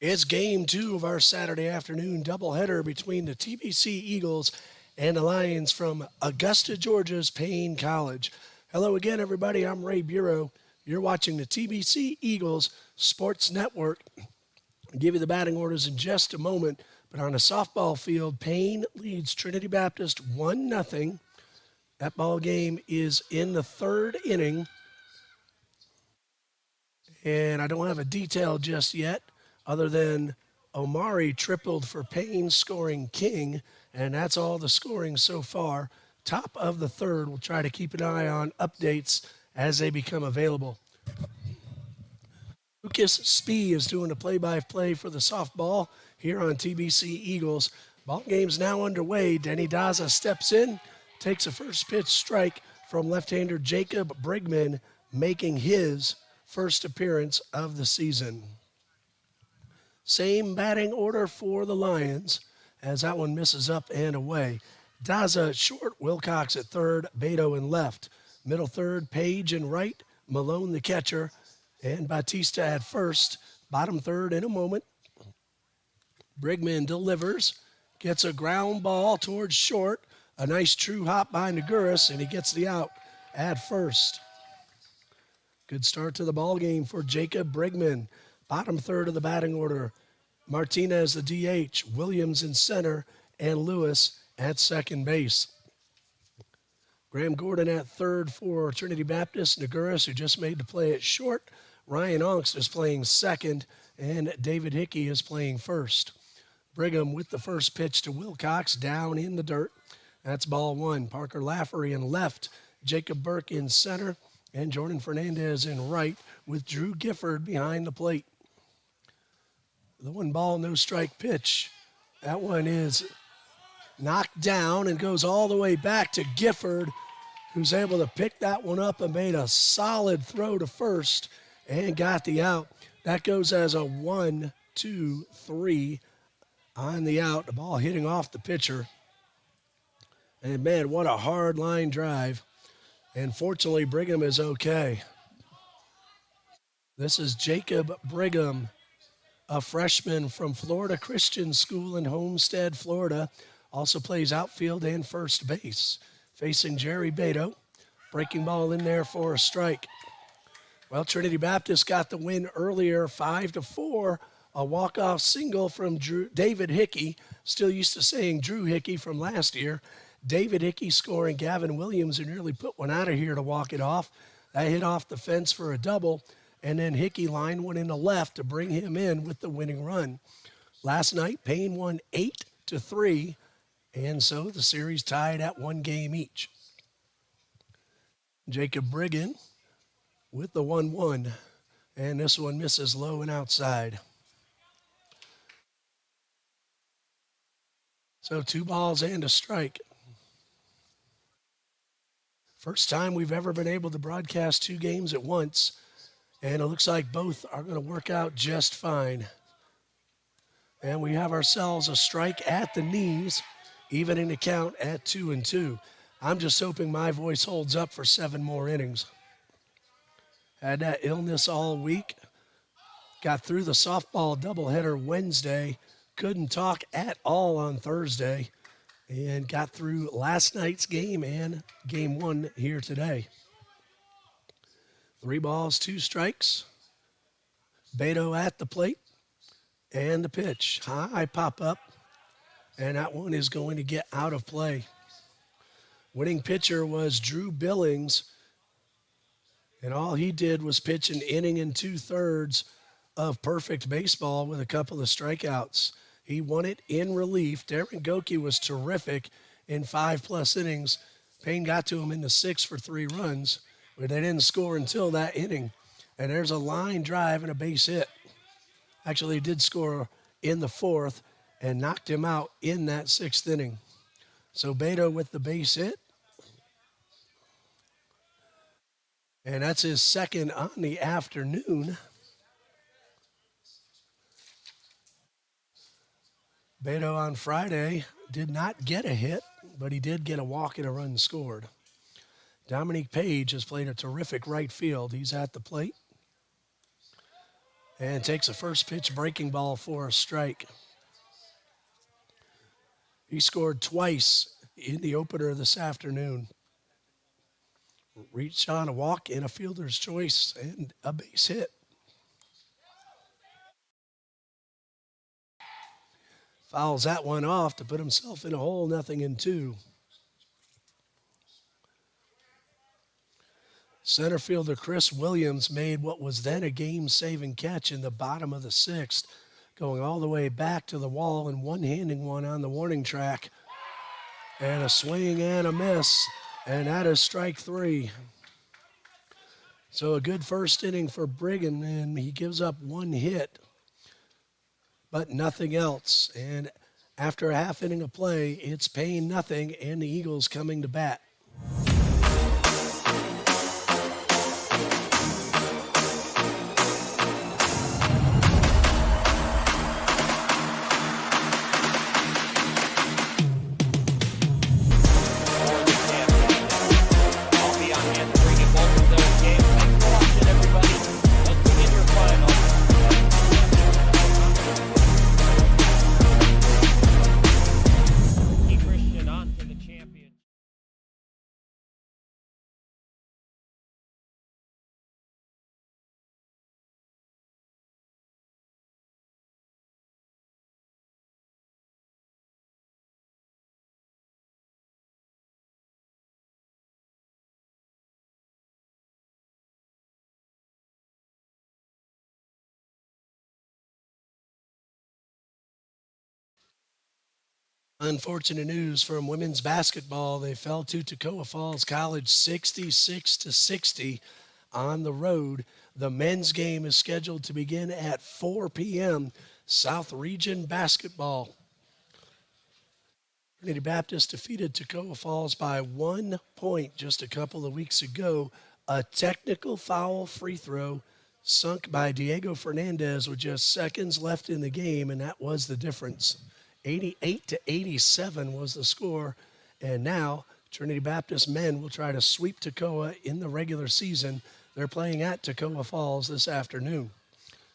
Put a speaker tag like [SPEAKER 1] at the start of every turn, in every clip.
[SPEAKER 1] It's game two of our Saturday afternoon doubleheader between the TBC Eagles and the Lions from Augusta, Georgia's Paine College. Hello again, everybody. I'm Ray Bureau. You're watching the TBC Eagles Sports Network. I'll give you the batting orders in just a moment. But on a softball field, Paine leads Trinity Baptist 1-0. That ball game is in the third inning, and I don't have a detail just yet other than Omari tripled for Paine, scoring king, and that's all the scoring so far. Top of the third. We'll try to keep an eye on updates as they become available. Lucas Spee is doing the play-by-play for the softball here on TBC Eagles. Ball game's now underway. Denny Daza steps in, takes a first pitch strike from left-hander Jacob Brigman, making his first appearance of the season. Same batting order for the Lions as that one misses up and away. Daza at short, Wilcox at third, Beto in left. Middle third, Page in right, Malone the catcher, and Batista at first. Bottom third in a moment. Brigman delivers, gets a ground ball towards short. A nice true hop by Naguris, and he gets the out at first. Good start to the ball game for Jacob Brigman. Bottom third of the batting order. Martinez the DH, Williams in center, and Lewis at second base. Graham Gordon at third for Trinity Baptist. Naguris, who just made the play at short. Ryan Ongst is playing second, and David Hickey is playing first. Brigham with the first pitch to Wilcox, down in the dirt. That's ball one. Parker Lafferty in left, Jacob Burke in center, and Jordan Fernandez in right, with Drew Gifford behind the plate. The 1-ball, no strike pitch. That one is knocked down and goes all the way back to Gifford, who's able to pick that one up and made a solid throw to first and got the out. That goes as a 1-2-3 on the out. The ball hitting off the pitcher. And man, what a hard line drive. And fortunately, Brigham is okay. This is Jacob Brigham, a freshman from Florida Christian School in Homestead, Florida. Also plays outfield and first base. Facing Jerry Beto. Breaking ball in there for a strike. Well, Trinity Baptist got the win earlier, 5-4. A walk-off single from David Hickey. Still used to saying Drew Hickey from last year. David Hickey scoring. Gavin Williams, who nearly put one out of here to walk it off. That hit off the fence for a double. And then Hickey lined one in the left to bring him in with the winning run. Last night, Paine won 8-3. And so the series tied at 1 game each. Jacob Brigham with the 1-1. And this one misses low and outside. So 2 balls and a strike. First time we've ever been able to broadcast 2 games at once. And it looks like both are going to work out just fine. And we have ourselves a strike at the knees, evening the count at 2-2. I'm just hoping my voice holds up for 7 more innings. Had that illness all week. Got through the softball doubleheader Wednesday. Couldn't talk at all on Thursday. And got through last night's game and game 1 here today. 3 balls, 2 strikes. Beto at the plate. And the pitch. High pop up. And that one is going to get out of play. Winning pitcher was Drew Billings. And all he did was pitch an inning and 2/3 of perfect baseball with a couple of strikeouts. He won it in relief. Darren Goki was terrific in 5+ innings. Paine got to him in the 6th for 3 runs, but they didn't score until that inning. And there's a line drive and a base hit. Actually, he did score in the 4th and knocked him out in that 6th inning. So Beto with the base hit. And that's his second on the afternoon. Beto on Friday did not get a hit, but he did get a walk and a run scored. Dominique Page has played a terrific right field. He's at the plate. and takes a first pitch breaking ball for a strike. He scored twice in the opener this afternoon. Reached on a walk and a fielder's choice and a base hit. Fouls that one off to put himself in a hole, 0-2. Center fielder Chris Williams made what was then a game-saving catch in the bottom of the sixth, going all the way back to the wall and one-handing one on the warning track. And a swing and a miss, and that is strike three. So a good first inning for Brigham, and he gives up one hit, but nothing else. And after a half inning of play, it's Paine nothing, and the Eagles coming to bat. Unfortunate news from women's basketball. They fell to Toccoa Falls College 66-60 on the road. The men's game is scheduled to begin at 4 p.m. South Region basketball. Trinity Baptist defeated Toccoa Falls by 1 point just a couple of weeks ago. A technical foul free throw sunk by Diego Fernandez with just seconds left in the game, and that was the difference. 88-87 was the score, and now Trinity Baptist men will try to sweep Toccoa in the regular season. They're playing at Toccoa Falls this afternoon.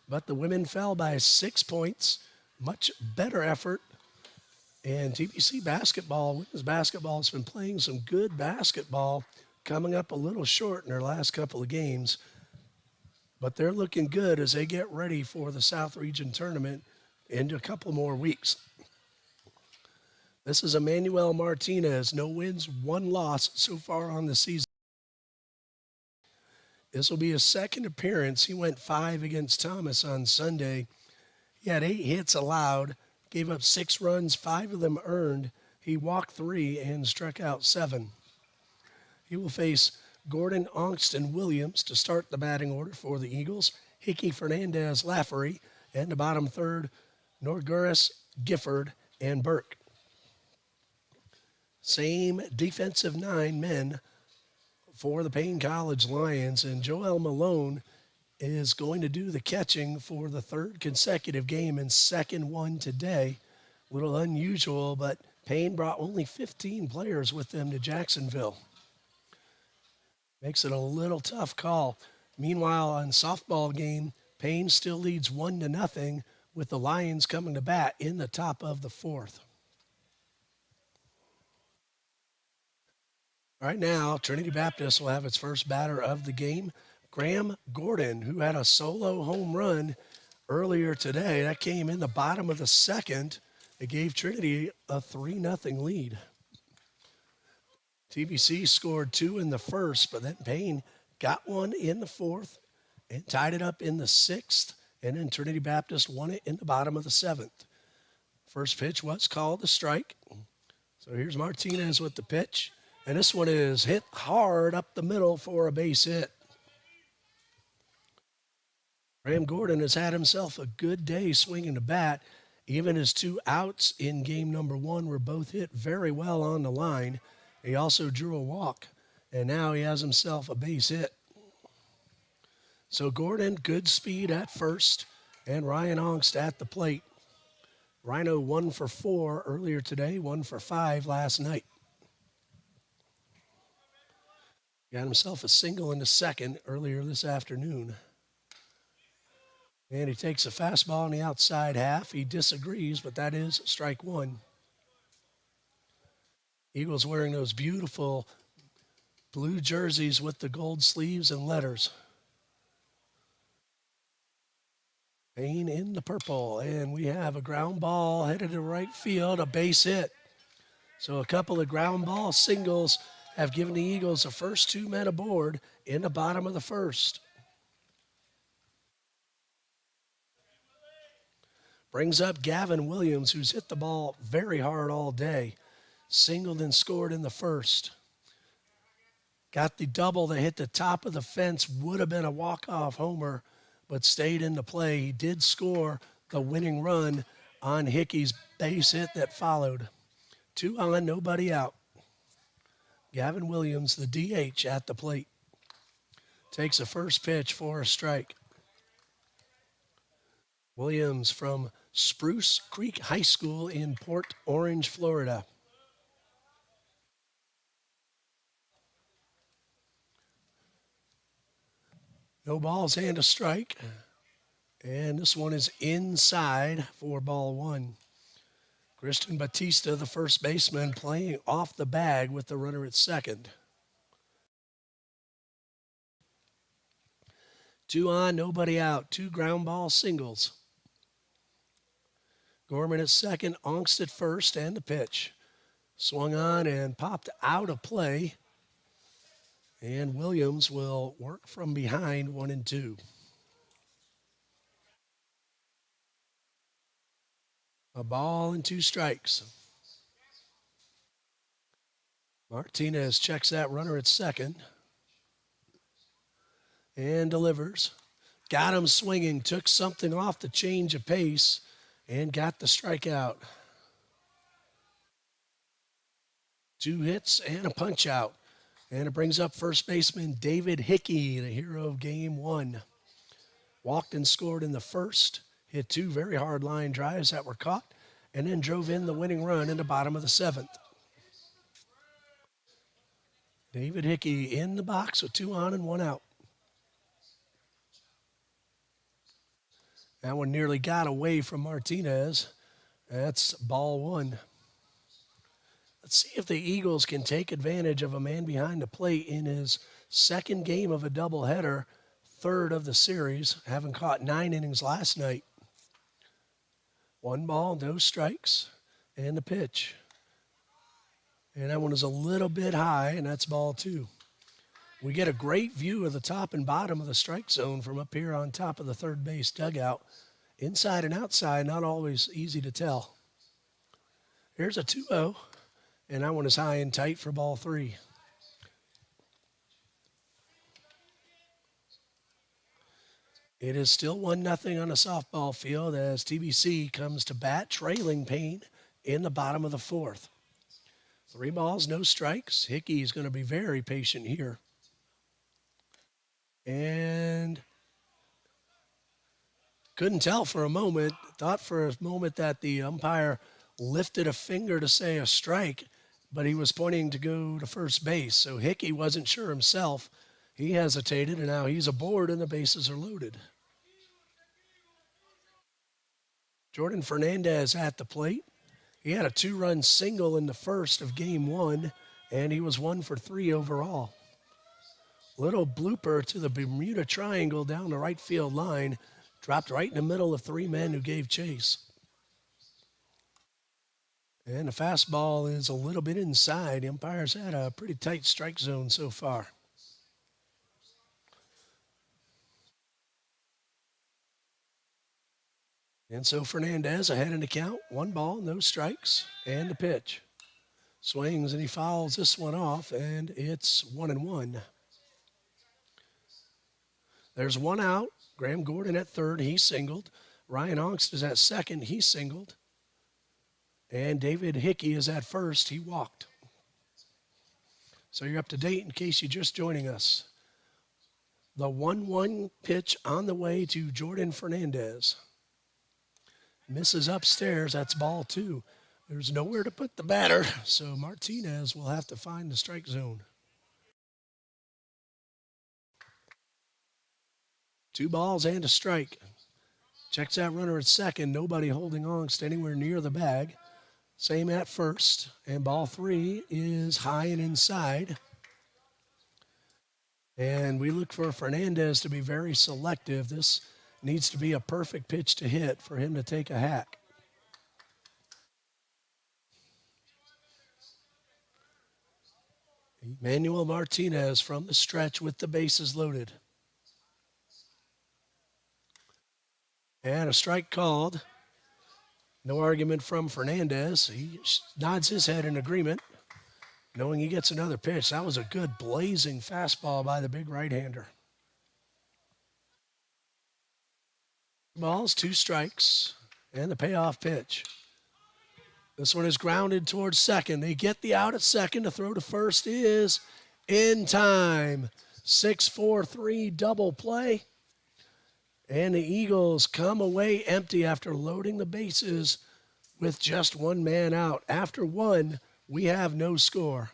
[SPEAKER 1] But the women fell by 6 points. Much better effort. And TBC basketball, women's basketball, has been playing some good basketball, coming up a little short in their last couple of games. But they're looking good as they get ready for the South Region tournament in a couple more weeks. This is Emmanuel Martinez. No wins, 1 loss so far on the season. This will be his second appearance. He went 5 against Thomas on Sunday. He had 8 hits allowed, gave up 6 runs, 5 of them earned. He walked 3 and struck out 7. He will face Gordon, Ongston, Williams to start the batting order for the Eagles. Hickey, Fernandez, Lafferty, and the bottom third, Norguris, Gifford, and Burke. Same defensive 9 men for the Paine College Lions, and Joel Malone is going to do the catching for the 3rd consecutive game and 2nd one today. A little unusual, but Paine brought only 15 players with them to Jacksonville. Makes it a little tough call. Meanwhile, on softball game, Paine still leads 1-0 with the Lions coming to bat in the top of the 4th. Right now, Trinity Baptist will have its first batter of the game, Graham Gordon, who had a solo home run earlier today. That came in the bottom of the 2nd. It gave Trinity a 3-0 lead. TBC scored 2 in the 1st, but then Paine got 1 in the 4th and tied it up in the 6th, and then Trinity Baptist won it in the bottom of the 7th. First pitch was called a strike. So here's Martinez with the pitch. And this one is hit hard up the middle for a base hit. Graham Gordon has had himself a good day swinging the bat. Even his 2 outs in game number 1 were both hit very well on the line. He also drew a walk, and now he has himself a base hit. So Gordon, good speed at first, and Ryan Ongst at the plate. Rhino 1 for 4 earlier today, 1 for 5 last night. Got himself a single in the 2nd earlier this afternoon. And he takes a fastball on the outside half. He disagrees, but that is strike one. Eagles wearing those beautiful blue jerseys with the gold sleeves and letters. Paine in the purple, and we have a ground ball headed to right field, a base hit. So a couple of ground ball singles have given the Eagles the first two men aboard in the bottom of the first. Brings up Gavin Williams, who's hit the ball very hard all day. Singled and scored in the first. Got the double that hit the top of the fence, would have been a walk-off homer, but stayed in the play. He did score the winning run on Hickey's base hit that followed. 2 on, nobody out. Gavin Williams, the DH, at the plate. Takes a first pitch for a strike. Williams from Spruce Creek High School in Port Orange, Florida. No balls and a strike. And this one is inside for ball one. Christian Batista, the first baseman, playing off the bag with the runner at second. 2 on, nobody out. 2 ground ball singles. Gorman at second, Ongst at first, and the pitch. Swung on and popped out of play. And Williams will work from behind 1-2. A ball and 2 strikes. Martinez checks that runner at second. And delivers. Got him swinging, took something off the change of pace, and got the strikeout. 2 hits and a punch out. And it brings up first baseman David Hickey, the hero of game one. Walked and scored in the first, hit 2 very hard line drives that were caught, and then drove in the winning run in the bottom of the 7th. David Hickey in the box with 2 on and 1 out. That one nearly got away from Martinez. That's ball 1. Let's see if the Eagles can take advantage of a man behind the plate in his second game of a doubleheader, 3rd of the series, having caught 9 innings last night. 1 ball, no strikes, and the pitch. And that one is a little bit high, and that's ball 2. We get a great view of the top and bottom of the strike zone from up here on top of the third base dugout. Inside and outside, not always easy to tell. Here's a 2-0. And that one is high and tight for ball 3. It is still 1-0 on a softball field as TBC comes to bat, trailing Paine in the bottom of the 4th. 3 balls, no strikes. Hickey's going to be very patient here. And couldn't tell for a moment. Thought for a moment that the umpire lifted a finger to say a strike, but he was pointing to go to first base. So Hickey wasn't sure himself. He hesitated, and now he's aboard, and the bases are loaded. Jordan Fernandez at the plate. He had a 2-run single in the first of game 1, and he was 1 for 3 overall. Little blooper to the Bermuda Triangle down the right field line. Dropped right in the middle of 3 men who gave chase. And the fastball is a little bit inside. The umpire's had a pretty tight strike zone so far. And so Fernandez ahead in the count. 1 ball, no strikes, and the pitch. Swings and he fouls this one off, and it's 1-1. There's 1 out. Graham Gordon at third, he singled. Ryan Ongst is at second, he singled. And David Hickey is at first, he walked. So you're up to date in case you're just joining us. The 1-1 pitch on the way to Jordan Fernandez. Misses upstairs, that's ball 2. There's nowhere to put the batter, so Martinez will have to find the strike zone. 2 balls and a strike. Checks that runner at second. Nobody holding Ongst anywhere near the bag. Same at first. And ball 3 is high and inside. And we look for Fernandez to be very selective. This needs to be a perfect pitch to hit for him to take a hack. Emmanuel Martinez from the stretch with the bases loaded. And a strike called. No argument from Fernandez. He nods his head in agreement, knowing he gets another pitch. That was a good blazing fastball by the big right-hander. Balls, 2 strikes, and the payoff pitch. This one is grounded towards second. They get the out at second. To throw to first is in time. 6-4-3 double play. And the Eagles come away empty after loading the bases with just 1 man out. After 1, we have no score.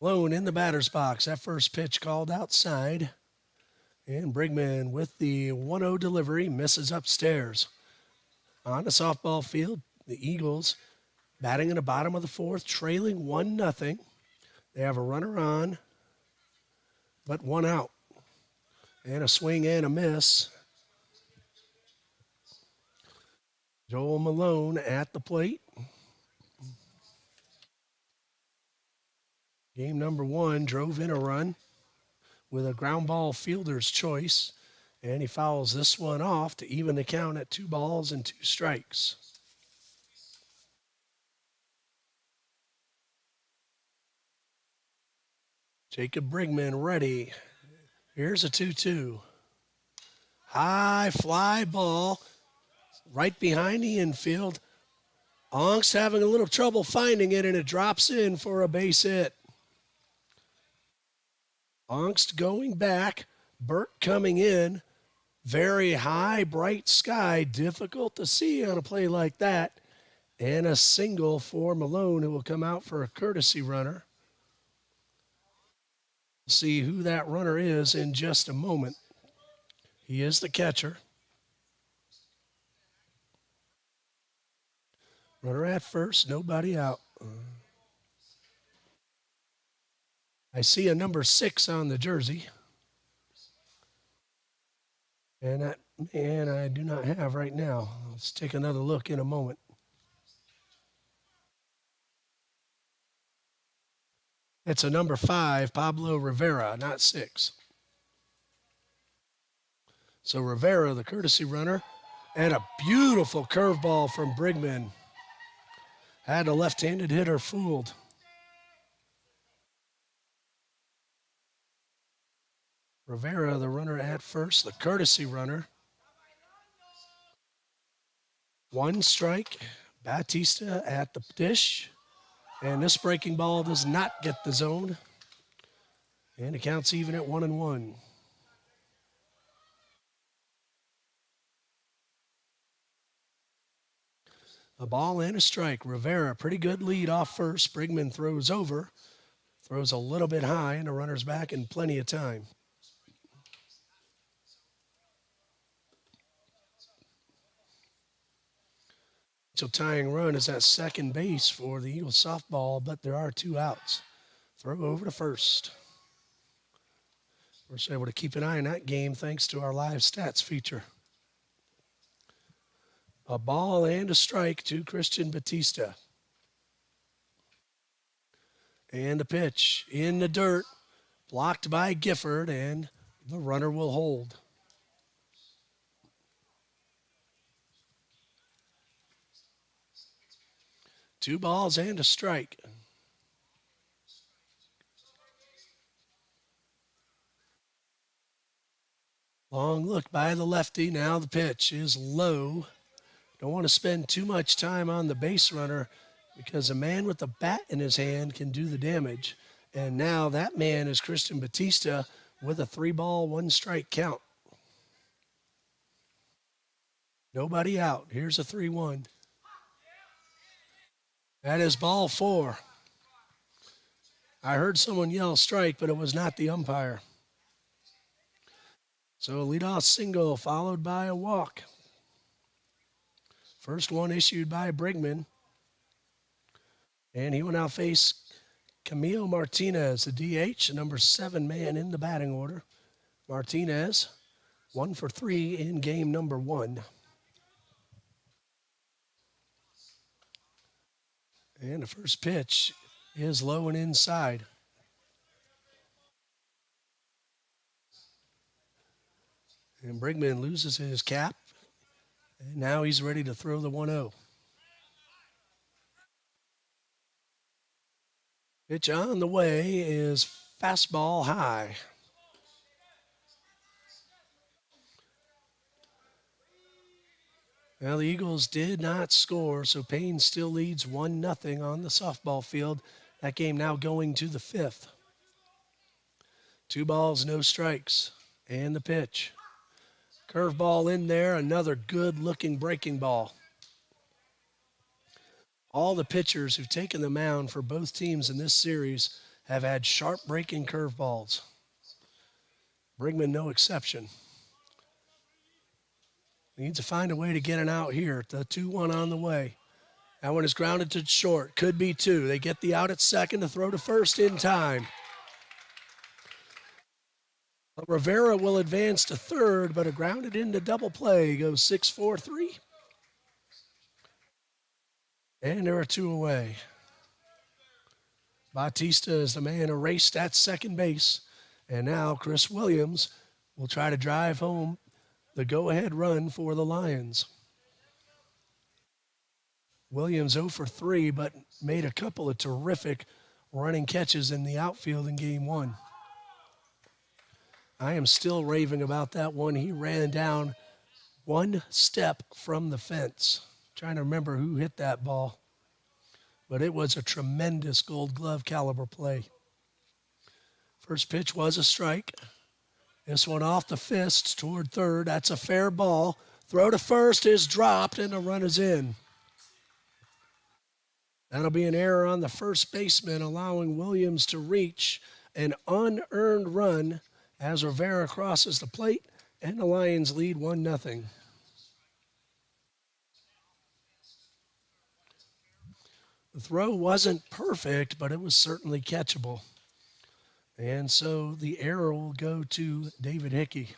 [SPEAKER 1] Lone in the batter's box. That first pitch called outside. And Brigman with the 1-0 delivery misses upstairs. On the softball field, the Eagles batting in the bottom of the 4th, trailing 1-0. They have a runner on, but 1 out. And a swing and a miss. Joel Malone at the plate. Game number 1 drove in a run with a ground ball fielder's choice, and he fouls this one off to even the count at 2 balls and 2 strikes. Jacob Brigman ready. Here's a 2-2. High fly ball right behind the infield. Ongst having a little trouble finding it, and it drops in for a base hit. Ongst going back, Burt coming in. Very high, bright sky, difficult to see on a play like that. And a single for Malone, who will come out for a courtesy runner. We'll see who that runner is in just a moment. He is the catcher. Runner at first, nobody out. I see a number 6 on the jersey. And that man I do not have right now. Let's take another look in a moment. It's a number 5, Pablo Rivera, not 6. So Rivera, the courtesy runner, and a beautiful curveball from Brigman. Had a left-handed hitter fooled. Rivera, the runner at first, the courtesy runner. 1 strike. Batista at the dish. And this breaking ball does not get the zone. And it counts even at 1-1. A ball and a strike. Rivera, pretty good lead off first. Brigman throws over. Throws a little bit high, and the runner's back in plenty of time. So tying run is at second base for the Eagles softball, but there are 2 outs. Throw over to first. We're able to keep an eye on that game thanks to our live stats feature. A ball and a strike to Christian Batista. And a pitch in the dirt, blocked by Gifford, and the runner will hold. Two balls and a strike. Long look by the lefty. Now the pitch is low. Don't want to spend too much time on the base runner because a man with a bat in his hand can do the damage. And now that man is Christian Batista with a 3-ball, 1-strike count. Nobody out. Here's a 3-1. That is ball 4. I heard someone yell strike, but it was not the umpire. So a leadoff single followed by a walk. First one issued by Brigman. And he will now face Camilo Martinez, the DH, the number 7 man in the batting order. Martinez, 1 for 3 in game number 1. And the first pitch is low and inside. And Brigman loses his cap. And now he's ready to throw the 1-0. Pitch on the way is fastball high. Well, the Eagles did not score, so Paine still leads 1-0 on the softball field. That game now going to the 5th. 2 balls, no strikes. And the pitch. Curveball in there, another good-looking breaking ball. All the pitchers who've taken the mound for both teams in this series have had sharp breaking curveballs. Brigman no exception. Needs to find a way to get an out here. The 2-1 on the way. That one is grounded to short. Could be 2. They get the out at second to throw to first in time. Rivera will advance to third, but a grounded into double play. Goes 6-4-3. And there are 2 away. Batista is the man erased at second base. And now Chris Williams will try to drive home the go-ahead run for the Lions. Williams 0 for 3, but made a couple of terrific running catches in the outfield in game 1. I am still raving about that one. He ran down 1 step from the fence. Trying to remember who hit that ball. But it was a tremendous Gold Glove caliber play. First pitch was a strike. This one off the fist toward third. That's a fair ball. Throw to first is dropped, and the run is in. That'll be an error on the first baseman, allowing Williams to reach an unearned run as Rivera crosses the plate, and the Lions lead 1-0. The throw wasn't perfect, but it was certainly catchable. And so the error will go to David Hickey.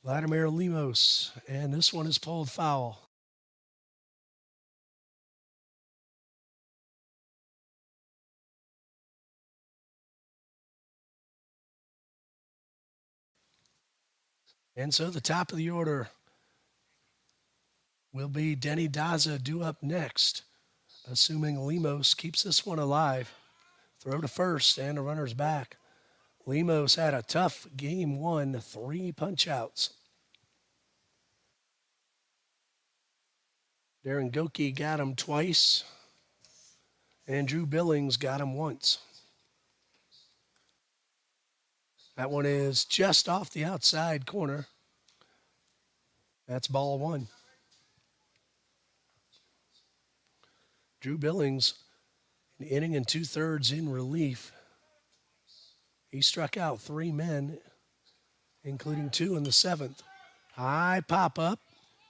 [SPEAKER 1] Vladimir Lemos, and this one is pulled foul. And so the top of the order will be Denny Daza due up next, assuming Lemos keeps this one alive. Throw to first and the runner's back. Lemos had a tough game one, 3 punch-outs. Darren Goki got him twice, and Drew Billings got him once. That one is just off the outside corner. That's ball 1. Drew Billings, an inning and 2/3 in relief. He struck out 3 men, including 2 in the 7th. High pop-up,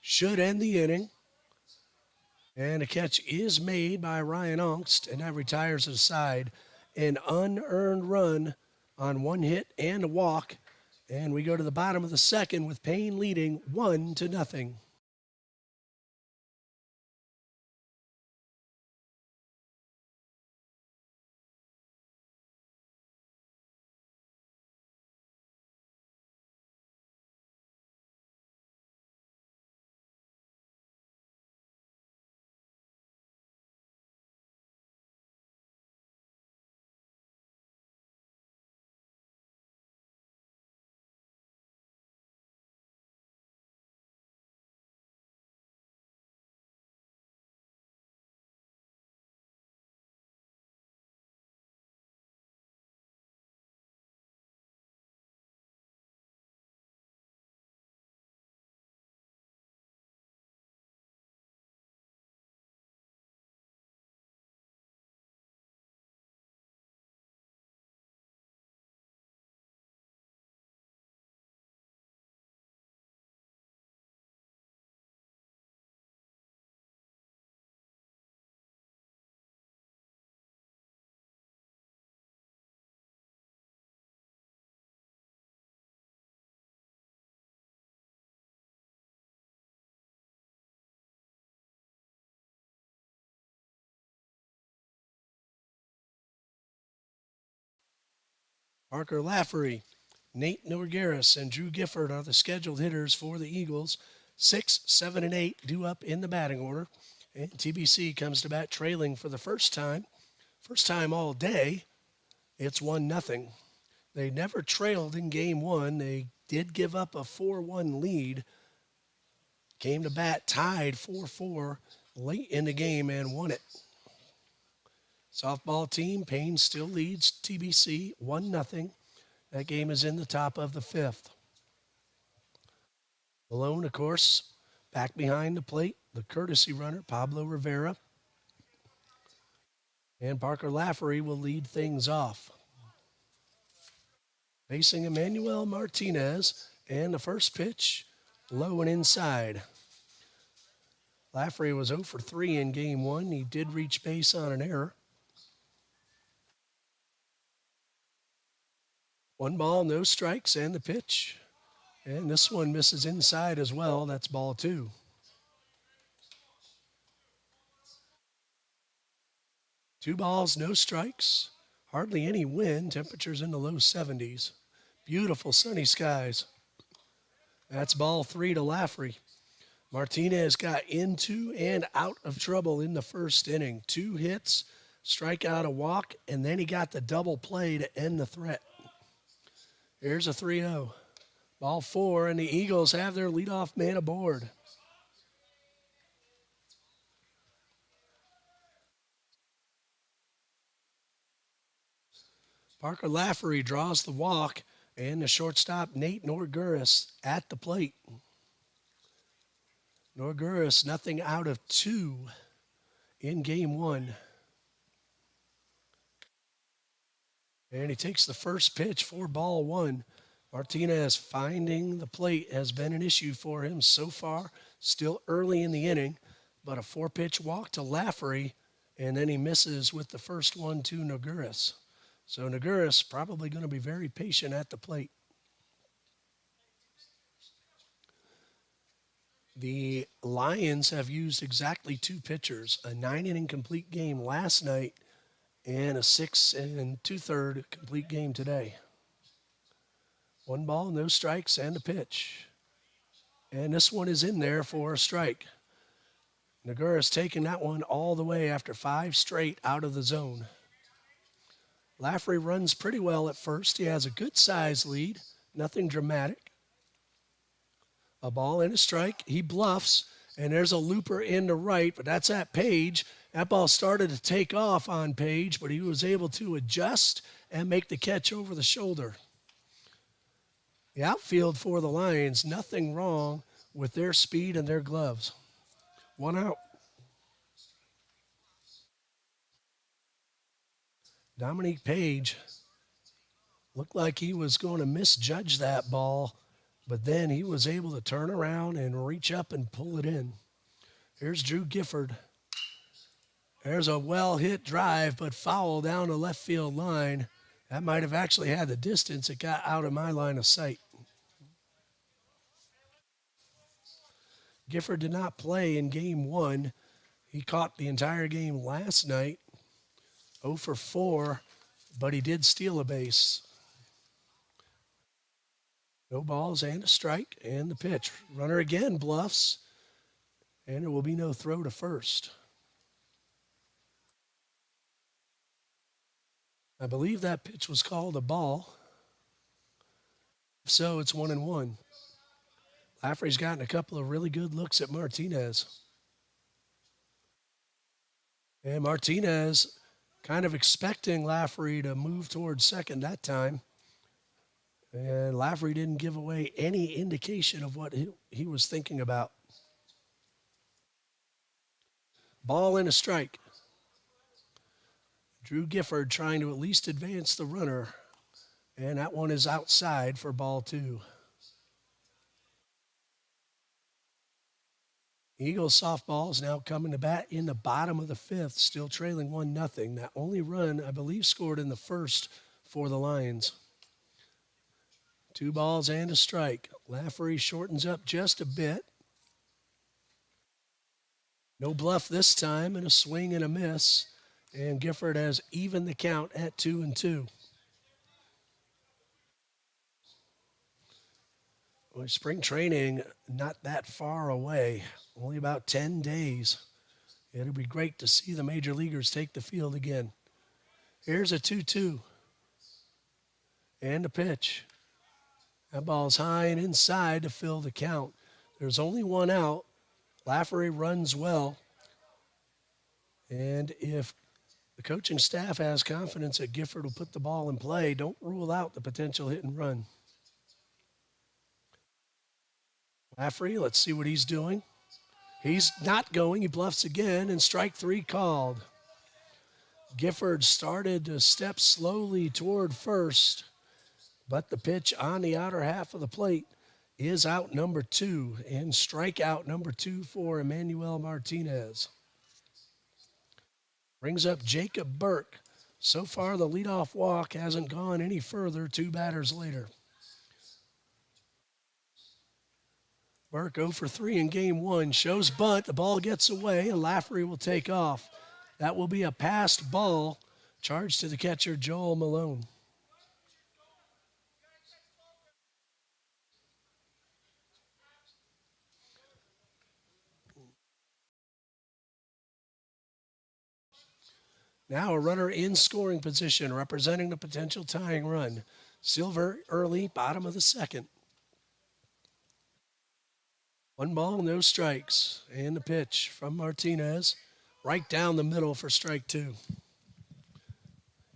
[SPEAKER 1] should end the inning. And a catch is made by Ryan Ongst, and that retires it aside. An unearned run on 1 hit and a walk. And we go to the bottom of the 2nd with Paine leading 1-0. Parker Laffery, Nate Nogueras, and Drew Gifford are the scheduled hitters for the Eagles. 6, 7, and 8 due up in the batting order. And TBC comes to bat trailing for the first time all day. It's 1-0. They never trailed in game 1. They did give up a 4-1 lead. Came to bat tied 4-4 late in the game and won it. Softball team, Paine still leads TBC 1-0. That game is in the top of the 5th. Malone, of course, back behind the plate, the courtesy runner, Pablo Rivera. And Parker Laffery will lead things off. Facing Emmanuel Martinez, and the first pitch, low and inside. Laffery was 0 for 3 in game 1. He did reach base on an error. 1 ball, no strikes, and the pitch. And this one misses inside as well. That's ball 2. Two balls, no strikes. Hardly any wind. Temperatures in the low 70s. Beautiful sunny skies. That's ball 3 to Laffery. Martinez got into and out of trouble in the first inning. 2 hits, strikeout, a walk, and then he got the double play to end the threat. Here's a 3-0. Ball 4, and the Eagles have their leadoff man aboard. Parker Laffery draws the walk, and the shortstop, Nate Nogueras, at the plate. Nogueras, nothing out of 2 in game 1. And he takes the first pitch for ball 1. Martinez finding the plate has been an issue for him so far. Still early in the inning, but a 4-pitch walk to Laffery, and then he misses with the first one to Nogueras. So Nogueras probably going to be very patient at the plate. The Lions have used exactly 2 pitchers, a 9-inning complete game last night and a 6 2/3 complete game today. 1 ball, no strikes, and a pitch. And this one is in there for a strike. Nagura's taking that one all the way after 5 straight out of the zone. Lafferty runs pretty well at first. He has a good size lead, nothing dramatic. A ball and a strike. He bluffs, and there's a looper in the right, but that's at Page. That ball started to take off on Page, but he was able to adjust and make the catch over the shoulder. The outfield for the Lions, nothing wrong with their speed and their gloves. 1 out. Dominique Page looked like he was going to misjudge that ball, but then he was able to turn around and reach up and pull it in. Here's Drew Gifford. There's a well-hit drive, but foul down the left field line. That might have actually had the distance. It got out of my line of sight. Gifford did not play in game 1. He caught the entire game last night. 0 for 4, but he did steal a base. No balls and a strike and the pitch. Runner again bluffs, and there will be no throw to first. I believe that pitch was called a ball. So it's 1-1. Lafferty's gotten a couple of really good looks at Martinez. And Martinez kind of expecting Lafferty to move towards second that time. And Lafferty didn't give away any indication of what he was thinking about. Ball and a strike. Drew Gifford trying to at least advance the runner. And that one is outside for ball 2. Eagles softball is now coming to bat in the bottom of the 5th, still trailing 1-0. That only run, I believe, scored in the first for the Lions. 2 balls and a strike. Lafferty shortens up just a bit. No bluff this time, and a swing and a miss. And Gifford has evened the count at 2-2. Well, spring training not that far away, only about 10 days. It'll be great to see the major leaguers take the field again. Here's a 2-2. And a pitch. That ball's high and inside to fill the count. There's only 1 out. Lafferty runs well. And if the coaching staff has confidence that Gifford will put the ball in play, don't rule out the potential hit and run. Lafferty, let's see what he's doing. He's not going. He bluffs again, and strike 3 called. Gifford started to step slowly toward first, but the pitch on the outer half of the plate is out number 2, and strikeout number 2 for Emmanuel Martinez. Brings up Jacob Burke. So far, the leadoff walk hasn't gone any further 2 batters later. Burke 0 for 3 in game 1. Shows bunt. The ball gets away, and Lafferty will take off. That will be a passed ball charged to the catcher, Joel Malone. Now a runner in scoring position, representing the potential tying run. Silver early, bottom of the 2nd. 1 ball, no strikes. And the pitch from Martinez, right down the middle for strike 2.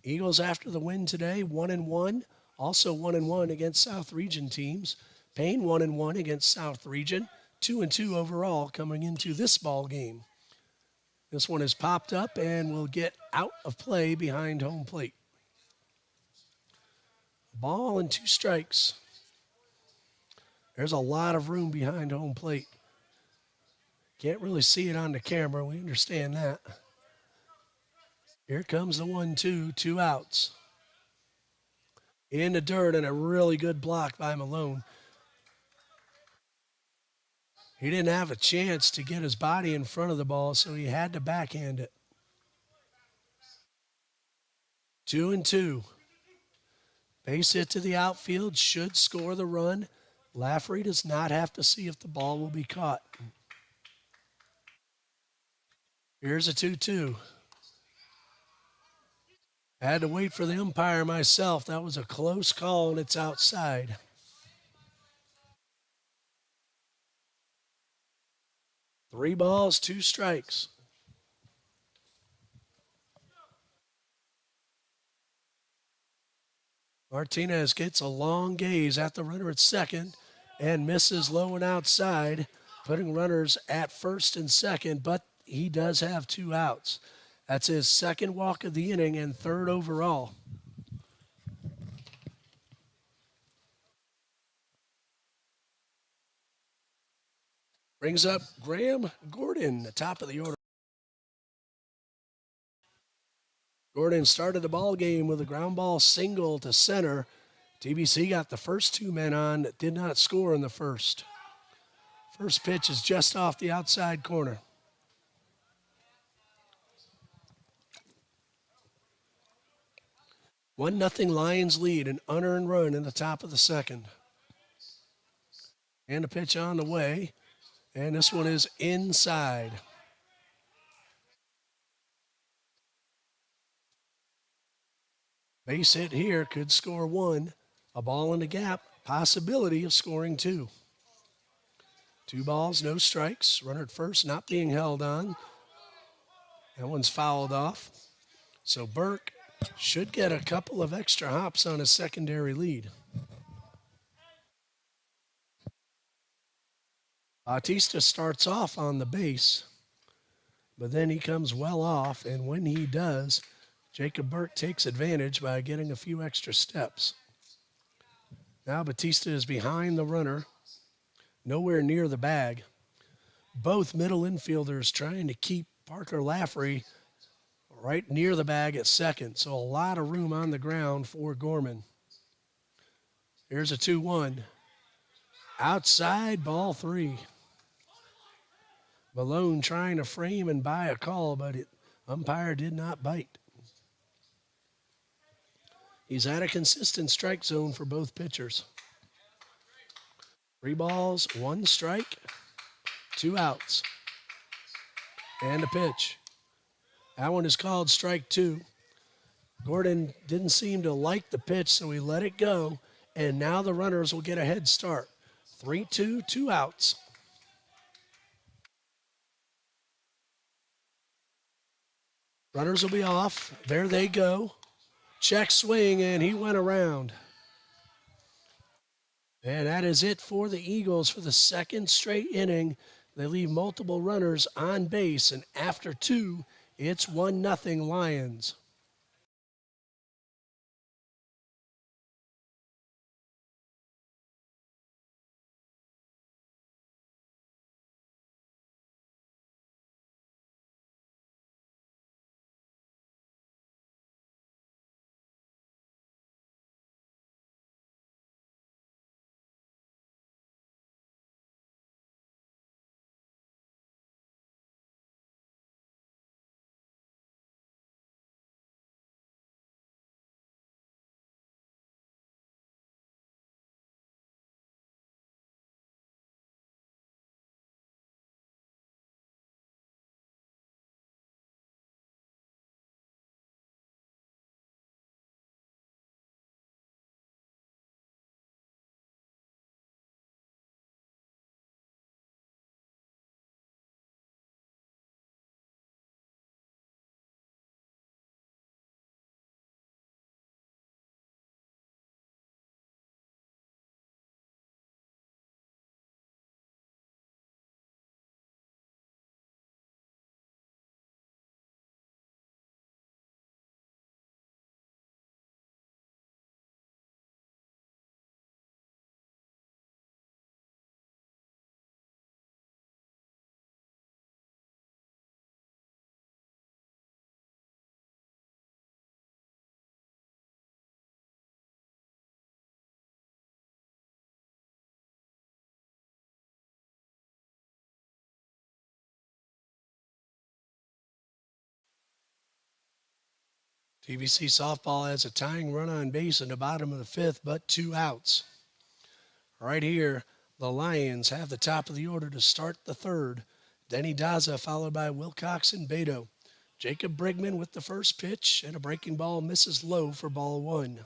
[SPEAKER 1] Eagles after the win today, 1-1. Also 1-1 against South Region teams. Paine 1-1 against South Region. 2-2 overall coming into this ball game. This one has popped up and will get out of play behind home plate. Ball and 2 strikes. There's a lot of room behind home plate. Can't really see it on the camera. We understand that. Here comes the 1-2, 2 outs. In the dirt, and a really good block by Malone. He didn't have a chance to get his body in front of the ball, so he had to backhand it. 2-2. Base hit to the outfield should score the run. Lafferty does not have to see if the ball will be caught. Here's a 2-2. I had to wait for the umpire myself. That was a close call, and it's outside. Three balls, two strikes. Martinez gets a long gaze at the runner at second and misses low and outside, putting runners at first and second, but he does have two outs. That's his second walk of the inning and third overall. Brings up Graham Gordon, the top of the order. Gordon started the ball game with a ground ball single to center. TBC got the first two men on that did not score in the first. First pitch is just off the outside corner. One nothing Lions lead, an unearned run in the top of the second. And a pitch on the way, and this one is inside. Base hit here, could score one. A ball in the gap, possibility of scoring two. Two balls, no strikes. Runner at first not being held on. That one's fouled off. So Burke should get a couple of extra hops on his secondary lead. Bautista starts off on the base, but then he comes well off, and when he does, Jacob Burke takes advantage by getting a few extra steps. Now Bautista is behind the runner, nowhere near the bag. Both middle infielders trying to keep Parker Lafferty right near the bag at second, so a lot of room on the ground for Gorman. Here's a 2-1. Outside, ball three. Malone trying to frame and buy a call, but umpire did not bite. He's at a consistent strike zone for both pitchers. Three balls, one strike, two outs. And a pitch. That one is called strike two. Gordon didn't seem to like the pitch, so he let it go, and now the runners will get a head start. 3-2, two outs. Runners will be off. There they go. Check swing, and he went around. And that is it for the Eagles for the second straight inning. They leave multiple runners on base, and after two, it's 1-0 Lions. TBC softball has a tying run on base in the bottom of the fifth, but two outs. Right here, the Lions have the top of the order to start the third. Denny Daza followed by Wilcox and Beto. Jacob Brigman with the first pitch, and a breaking ball misses low for ball one.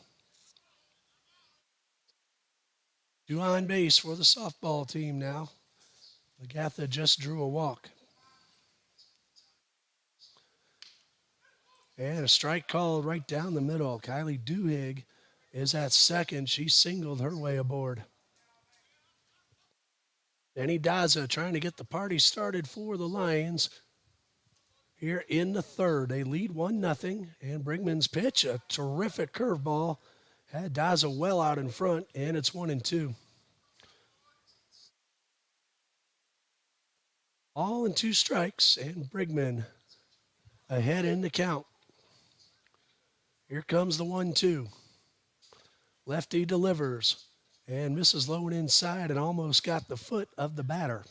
[SPEAKER 1] Two on base for the softball team now. Lagatha just drew a walk. And a strike called right down the middle. Kylie Duhigg is at second. She singled her way aboard. Denny Daza trying to get the party started for the Lions. Here in the third, they lead 1-0, and Brigman's pitch, a terrific curveball, had Daza well out in front, and it's 1-2. All in 2 strikes, and Brigman ahead in the count. Here comes the 1-2. Lefty delivers, and misses low and inside, and almost got the foot of the batter.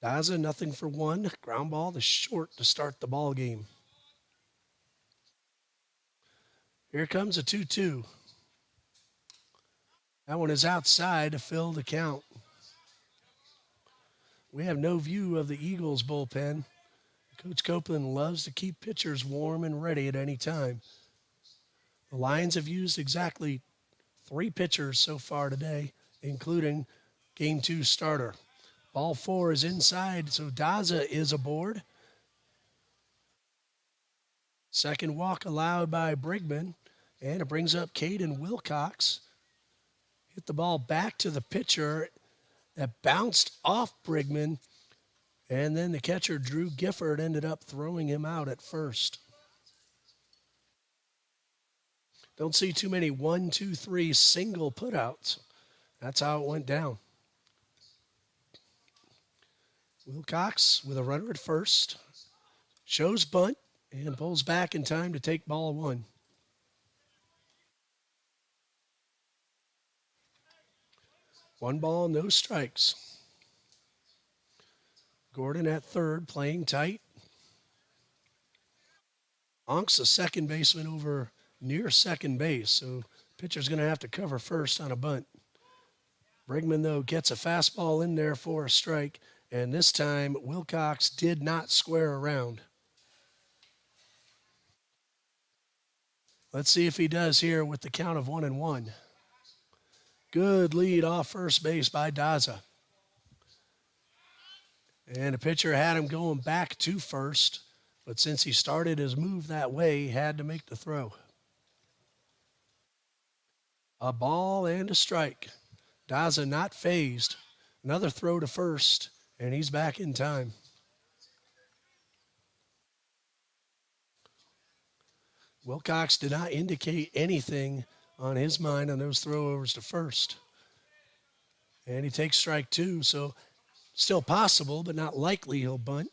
[SPEAKER 1] Daza, 0-for-1. Ground ball to short to start the ball game. Here comes a 2-2. That one is outside to fill the count. We have no view of the Eagles bullpen. Coach Copeland loves to keep pitchers warm and ready at any time. The Lions have used exactly 3 pitchers so far today, including Game 2 starter. Ball 4 is inside, so Daza is aboard. Second walk allowed by Brigman, and it brings up Caden Wilcox. Hit the ball back to the pitcher that bounced off Brigman, and then the catcher, Drew Gifford, ended up throwing him out at first. Don't see too many 1, 2, 3 single putouts. That's how it went down. Wilcox with a runner at first. Shows bunt and pulls back in time to take ball 1. One ball, no strikes. Gordon at third, playing tight. Onk's a second baseman over near second base, so pitcher's going to have to cover first on a bunt. Brigman, though, gets a fastball in there for a strike, and this time Wilcox did not square around. Let's see if he does here with the count of 1-1. Good lead off first base by Daza. And the pitcher had him going back to first, but since he started his move that way, he had to make the throw. A ball and a strike. Daza not phased. Another throw to first, and he's back in time. Wilcox did not indicate anything on his mind on those throwovers to first. And he takes strike 2, so still possible, but not likely he'll bunt.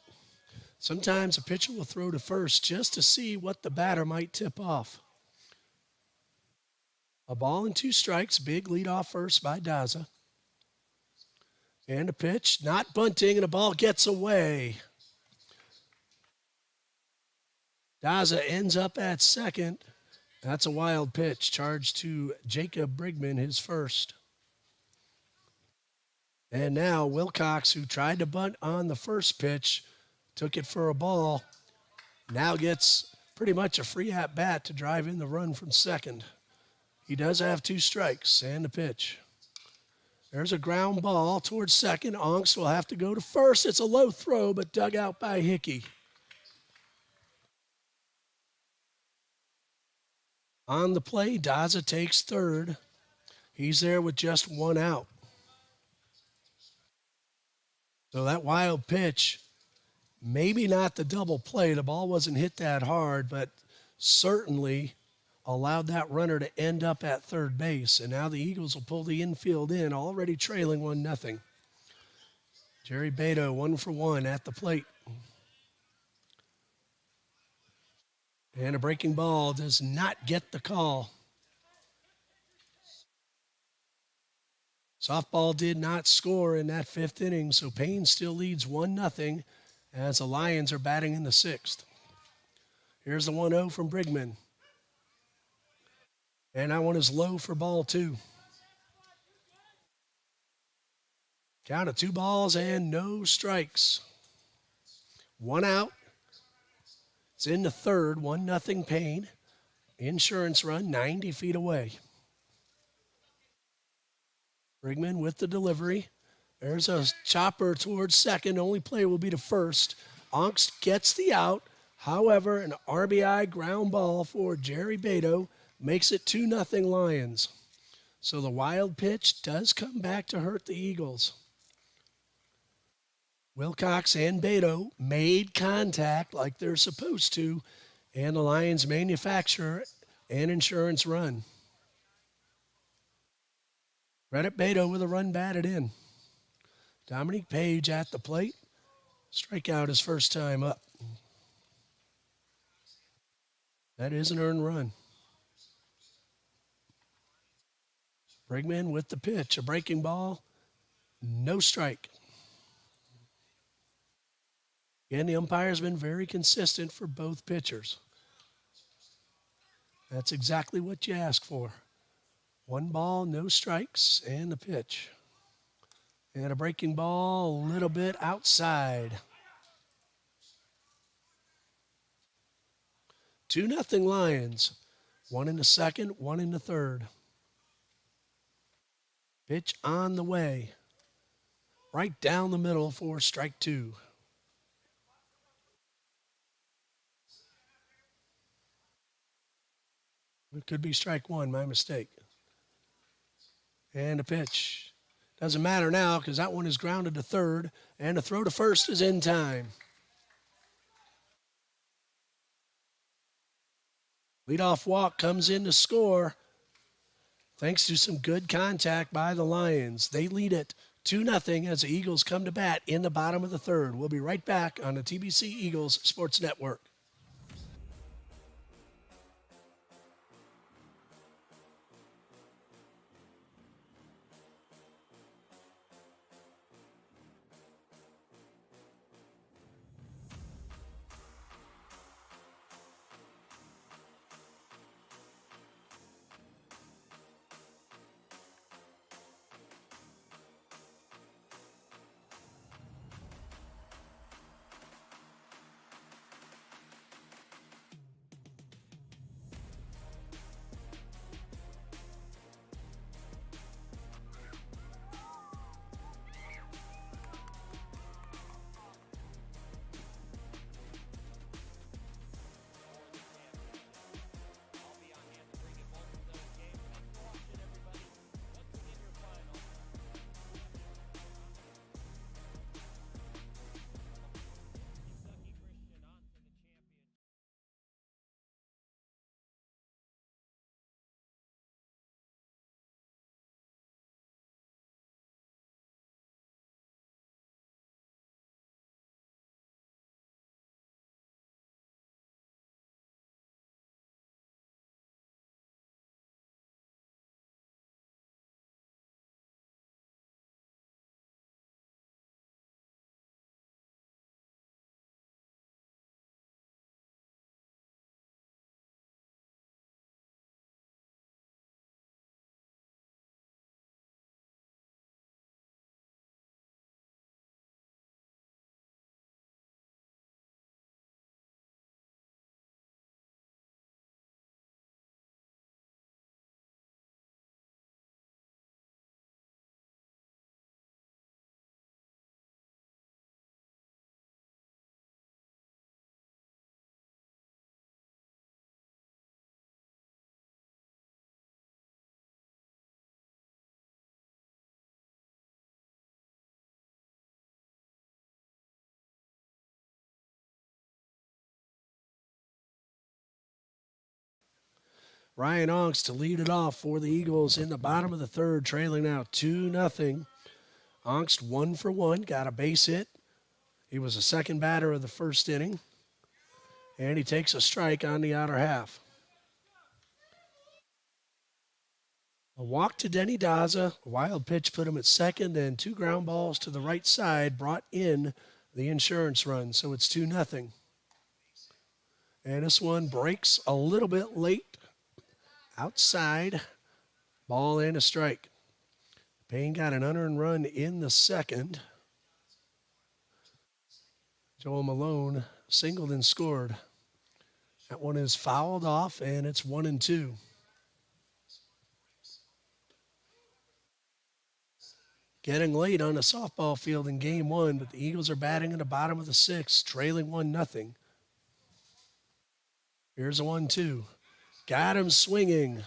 [SPEAKER 1] Sometimes a pitcher will throw to first just to see what the batter might tip off. A ball and 2 strikes, big lead off first by Daza. And a pitch, not bunting, and the ball gets away. Daza ends up at second. That's a wild pitch, charged to Jacob Brigman, his first. And now Wilcox, who tried to bunt on the first pitch, took it for a ball, now gets pretty much a free at-bat to drive in the run from second. He does have 2 strikes and a pitch. There's a ground ball towards second. Onks will have to go to first. It's a low throw, but dug out by Hickey. On the play, Daza takes third. He's there with just 1 out. So that wild pitch, maybe not the double play. The ball wasn't hit that hard, but certainly allowed that runner to end up at third base. And now the Eagles will pull the infield in, already trailing 1-0. Jerry Beto, 1-for-1 at the plate. And a breaking ball does not get the call. Softball did not score in that 5th inning, so Paine still leads 1-0 as the Lions are batting in the 6th. Here's the 1-0 from Brigman. And that one is low for ball 2. Count of 2 balls and no strikes. 1 out. It's in the third, 1-0 Paine. Insurance run 90 feet away. Brigman with the delivery. There's a chopper towards second. Only play will be to first. Ongst gets the out. However, an RBI ground ball for Jerry Beto makes it 2-0 Lions. So the wild pitch does come back to hurt the Eagles. Wilcox and Beto made contact like they're supposed to, and the Lions manufacture an insurance run. Credit Beto with a run batted in. Dominique Page at the plate. Strikeout his first time up. That is an earned run. Brigman with the pitch. A breaking ball. No strike. Again, the umpire's been very consistent for both pitchers. That's exactly what you ask for. 1 ball, no strikes, and the pitch. And a breaking ball a little bit outside. 2-0 Lions. 1 in the second, 1 in the third. Pitch on the way. Right down the middle for strike 2. It could be strike 1, my mistake. And a pitch. Doesn't matter now because that one is grounded to third, and the throw to first is in time. Leadoff walk comes in to score thanks to some good contact by the Lions. They lead it 2-0 as the Eagles come to bat in the bottom of the third. We'll be right back on the TBC Eagles Sports Network. Ryan Ongst to lead it off for the Eagles in the bottom of the third, trailing now 2-0. Ongst 1 for 1, got a base hit. He was the second batter of the first inning. And he takes a strike on the outer half. A walk to Denny Daza, a wild pitch put him at second, and 2 ground balls to the right side brought in the insurance run, so it's 2-0. And this one breaks a little bit late outside. Ball and a strike. Paine got an unearned run in the second. Joel Malone singled and scored. That one is fouled off, and it's 1-2. Getting late on a softball field in game one, but the Eagles are batting in the bottom of the sixth, trailing 1-0. Here's a 1-2. Got him swinging.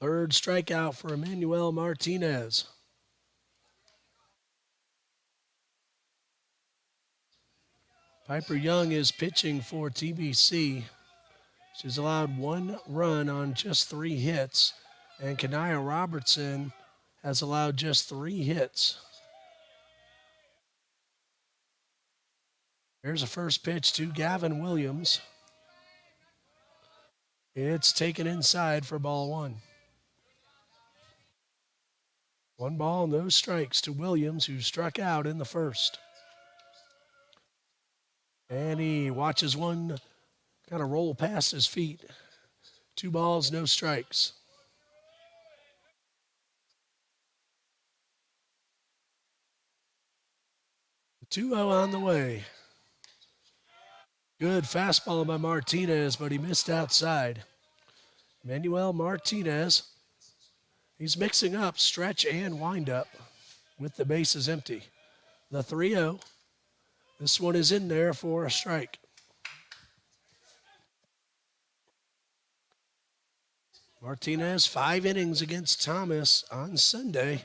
[SPEAKER 1] Third strikeout for Emmanuel Martinez. Piper Young is pitching for TBC. She's allowed one run on just 3 hits, and Kanaya Robertson has allowed just 3 hits. Here's a first pitch to Gavin Williams. It's taken inside for ball 1. 1 ball, no strikes to Williams, who struck out in the first. And he watches one kind of roll past his feet. 2 balls, no strikes. The 2-0 on the way. Good fastball by Martinez, but he missed outside. Manuel Martinez, he's mixing up stretch and windup with the bases empty. The 3-0. This one is in there for a strike. Martinez, 5 innings against Thomas on Sunday.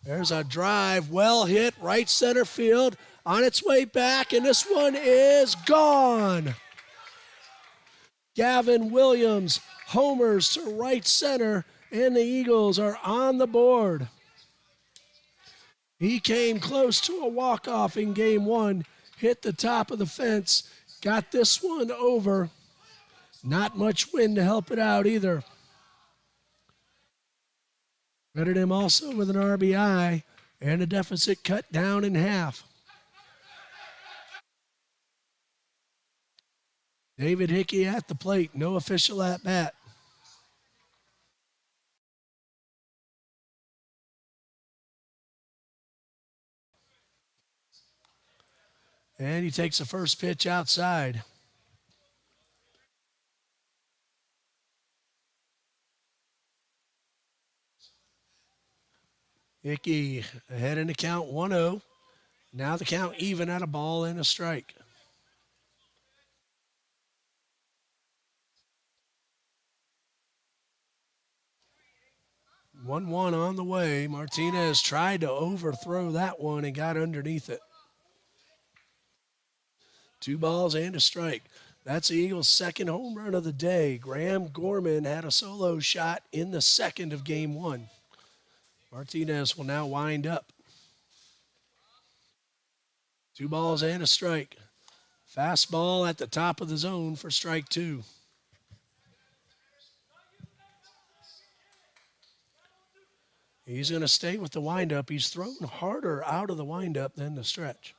[SPEAKER 1] There's a drive, well hit, right center field, on its way back, and this one is gone. Gavin Williams homers to right center, and the Eagles are on the board. He came close to a walk-off in game 1, hit the top of the fence, got this one over. Not much wind to help it out either. Credit him also with an RBI and a deficit cut down in half. David Hickey at the plate, no official at bat. And he takes the first pitch outside. Hickey ahead in the count 1-0. Now the count even at a ball and a strike. One on the way. Martinez tried to overthrow that one and got underneath it. 2 balls and a strike. That's the Eagles' second home run of the day. Graham Gorman had a solo shot in the second of game 1. Martinez will now wind up. 2 balls and a strike. Fastball at the top of the zone for strike 2. He's going to stay with the windup. He's thrown harder out of the windup than the stretch.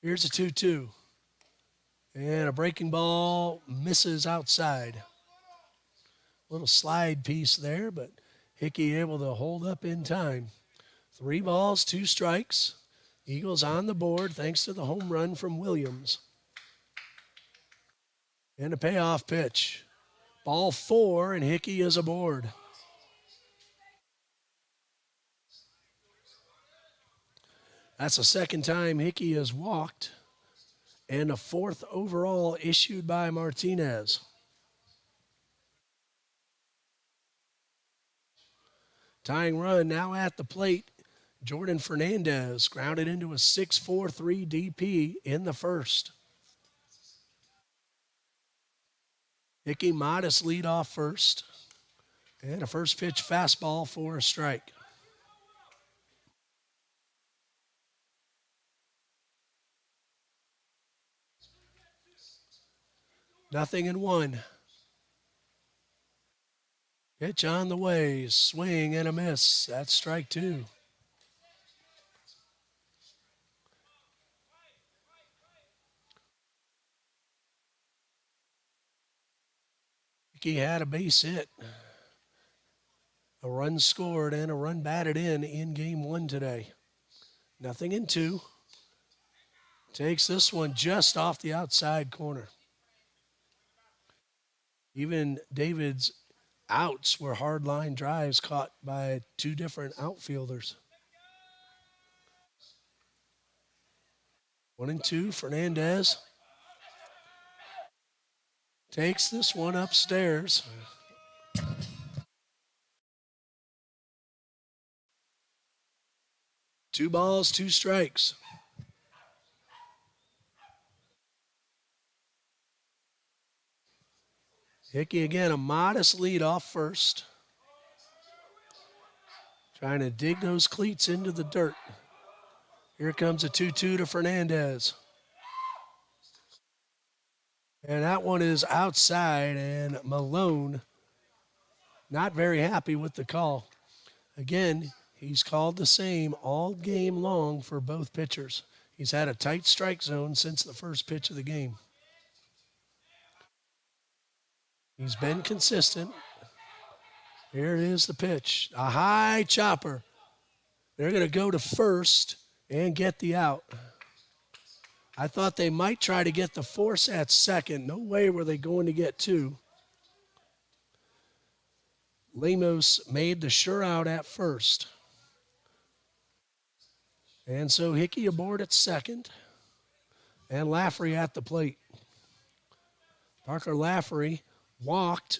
[SPEAKER 1] Here's a 2-2. And a breaking ball misses outside. Little slide piece there, but Hickey able to hold up in time. 3 balls, 2 strikes. Eagles on the board thanks to the home run from Williams. And a payoff pitch. Ball 4, and Hickey is aboard. That's the second time Hickey has walked, and the 4th overall issued by Martinez. Tying run now at the plate. Jordan Fernandez grounded into a 6-4-3 DP in the first. Hickey modest lead off first. And a first pitch fastball for a strike. Nothing in 1. Pitch on the way, swing and a miss. That's strike 2. Hickey had a base hit, a run scored, and a run batted in game one today. 0-2. Takes this one just off the outside corner. Even David's outs were hard line drives caught by two different outfielders. 1-2, Fernandez takes this one upstairs. Two balls, two strikes. Hickey again, a modest lead off first. Trying to dig those cleats into the dirt. Here comes a 2-2 to Fernandez. And that one is outside, and Malone not very happy with the call. Again, he's called the same all game long for both pitchers. He's had a tight strike zone since the first pitch of the game. He's been consistent. Here it is, the pitch. A high chopper. They're going to go to first and get the out. I thought they might try to get the force at second. No way were they going to get two. Lemos made the sure out at first. And so Hickey aboard at second. And Lafferty at the plate. Parker Lafferty walked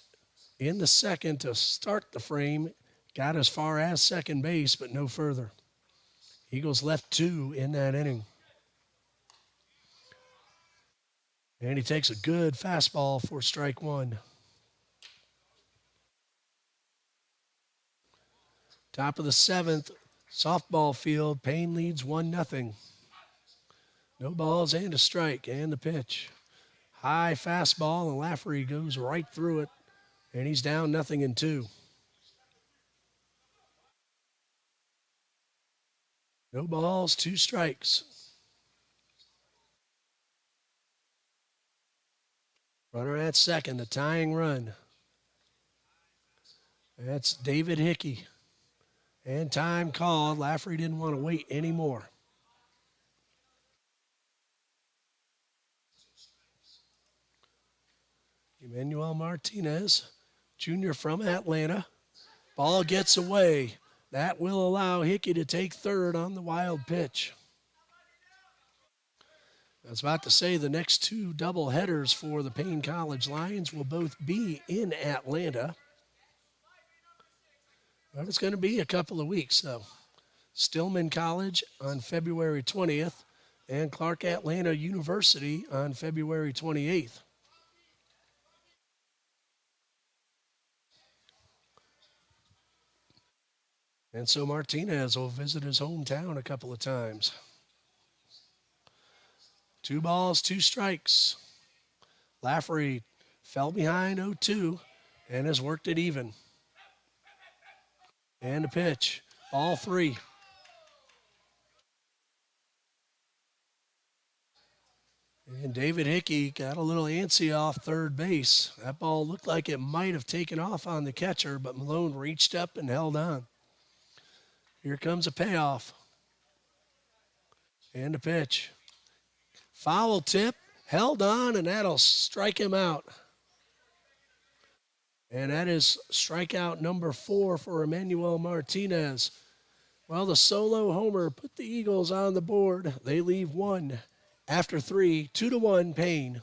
[SPEAKER 1] in the second to start the frame. Got as far as second base, but no further. Eagles left two in that inning. And he takes a good fastball for strike one. Top of the seventh, softball field. Paine leads 1-0. No balls and a strike, and the pitch. High fastball, and Lafferty goes right through it, and he's down 0-2. No balls, two strikes. Runner at second, a tying run. That's David Hickey. And time called. Lafferty didn't want to wait anymore. Emmanuel Martinez, junior from Atlanta. Ball gets away. That will allow Hickey to take third on the wild pitch. I was about to say the next two double headers for the Paine College Lions will both be in Atlanta. But it's going to be a couple of weeks, though. Stillman College on February 20th and Clark Atlanta University on February 28th. And so Martinez will visit his hometown a couple of times. 2 balls, 2 strikes. Lafferty fell behind 0-2 and has worked it even. And a pitch. Ball 3. And David Hickey got a little antsy off third base. That ball looked like it might have taken off on the catcher, but Malone reached up and held on. Here comes a payoff. And a pitch. Foul tip, held on, and that'll strike him out. And that is strikeout number 4 for Emmanuel Martinez. Well, the solo homer put the Eagles on the board. They leave 1 after 3, 2-1 Paine.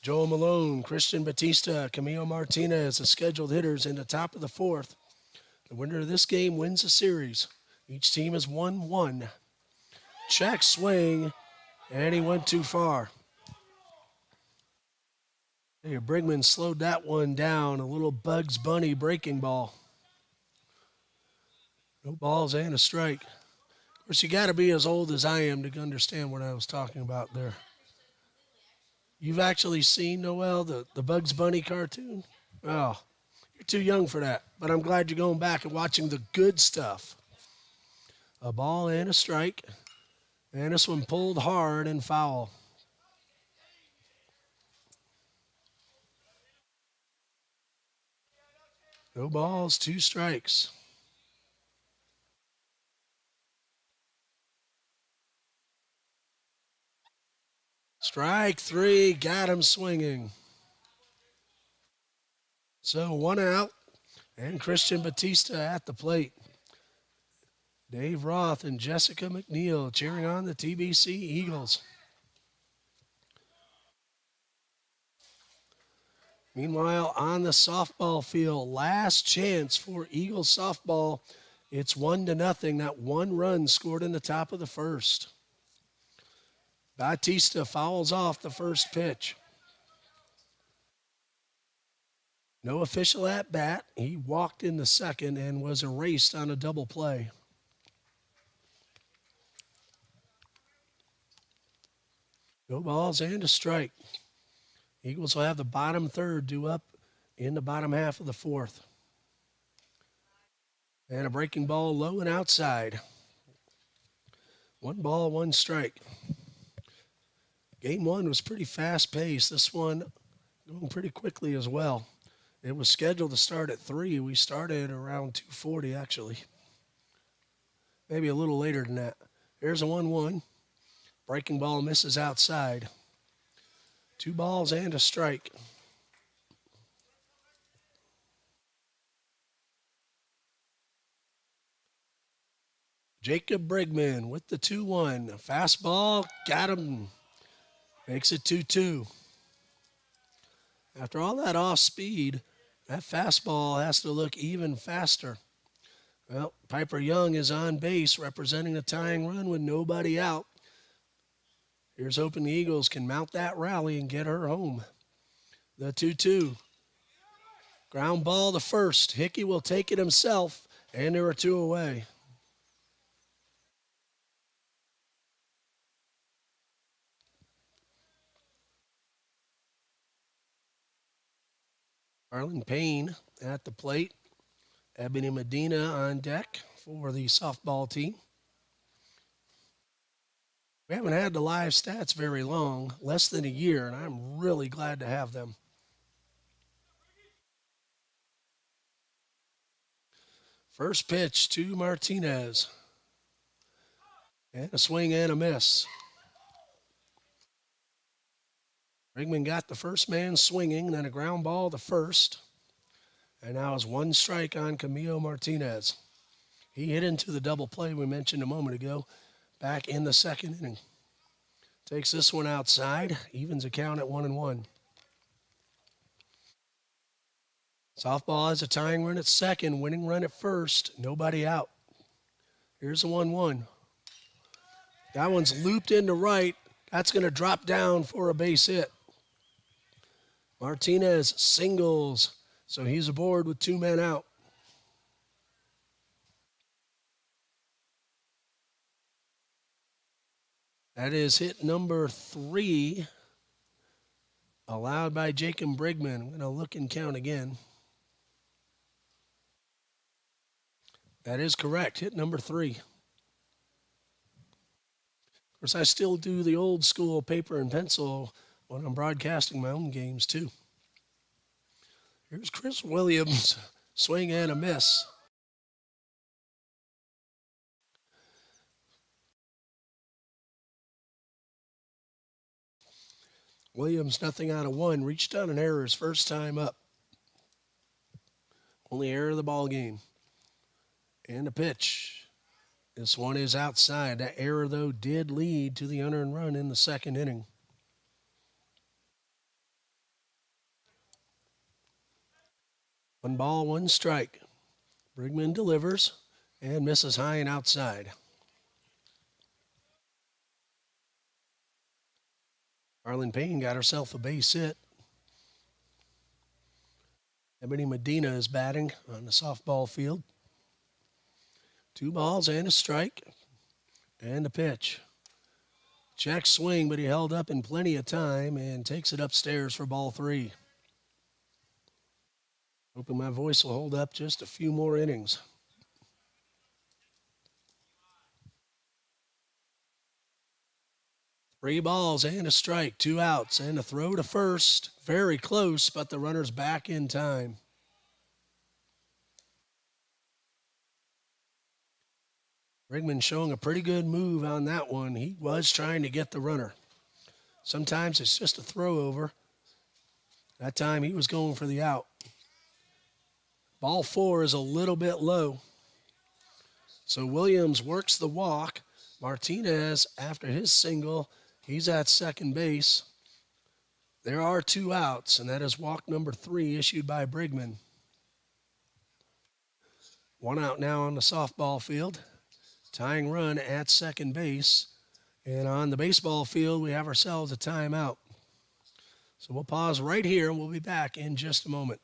[SPEAKER 1] Joe Malone, Christian Batista, Camilo Martinez, the scheduled hitters in the top of the fourth. The winner of this game wins the series. Each team has won one. Check swing, and he went too far. Hey, Brigman slowed that one down. A little Bugs Bunny breaking ball. No balls and a strike. Of course, you got to be as old as I am to understand what I was talking about there. You've actually seen, Noel, the Bugs Bunny cartoon? Oh, you're too young for that. But I'm glad you're going back and watching the good stuff. A ball and a strike. And this one pulled hard and foul. No balls, 2 strikes. Strike 3, got him swinging. So 1 out, and Christian Batista at the plate. Dave Roth and Jessica McNeil cheering on the TBC Eagles. Meanwhile, on the softball field, last chance for Eagles softball. It's 1-0. That 1 run scored in the top of the first. Batista fouls off the first pitch. No official at bat. He walked in the second and was erased on a double play. No balls and a strike. Eagles will have the bottom third due up in the bottom half of the fourth. And a breaking ball low and outside. 1 ball, 1 strike. Game 1 was pretty fast-paced. This one going pretty quickly as well. It was scheduled to start at 3. We started around 2:40, actually. Maybe a little later than that. Here's a 1-1. Breaking ball misses outside. 2 balls and a strike. Jacob Brigman with the 2-1. Fastball, got him. Makes it 2-2. After all that off speed, that fastball has to look even faster. Well, Piper Young is on base representing a tying run with nobody out. Here's hoping the Eagles can mount that rally and get her home. The 2-2. Ground ball to first. Hickey will take it himself, and there are 2 away. Arlen Paine at the plate. Ebony Medina on deck for the softball team. We haven't had the live stats very long, less than a year, and I'm really glad to have them. First pitch to Martinez. And a swing and a miss. Brigman got the first man swinging, then a ground ball to first. And now is 1 strike on Camilo Martinez. He hit into the double play we mentioned a moment ago back in the second inning. Takes this one outside, evens the count at 1-1. Softball has a tying run at second, winning run at first, nobody out. Here's a 1-1. That one's looped into right. That's going to drop down for a base hit. Martinez singles, so he's aboard with 2 men out. That is hit number 3, allowed by Jacob Brigman. I'm going to look and count again. That is correct, hit number 3. Of course, I still do the old school paper and pencil when I'm broadcasting my own games, too. Here's Chris Williams, swing and a miss. Williams, nothing out of 1, reached on an error his first time up. Only error of the ball game. And a pitch. This one is outside. That error, though, did lead to the unearned run in the second inning. 1 ball, 1 strike. Brigman delivers and misses high and outside. Arlen Paine got herself a base hit. Ebony Medina is batting on the softball field. 2 balls and a strike. And a pitch. Check swing, but he held up in plenty of time and takes it upstairs for ball 3. Hoping my voice will hold up just a few more innings. Three balls and a strike, 2 outs, and a throw to first. Very close, but the runner's back in time. Brigman showing a pretty good move on that one. He was trying to get the runner. Sometimes it's just a throw over. That time he was going for the out. Ball 4 is a little bit low. So Williams works the walk. Martinez, after his single, he's at second base. There are 2 outs, and that is walk number 3 issued by Brigman. 1 out now on the softball field. Tying run at second base. And on the baseball field, we have ourselves a timeout. So we'll pause right here, and we'll be back in just a moment.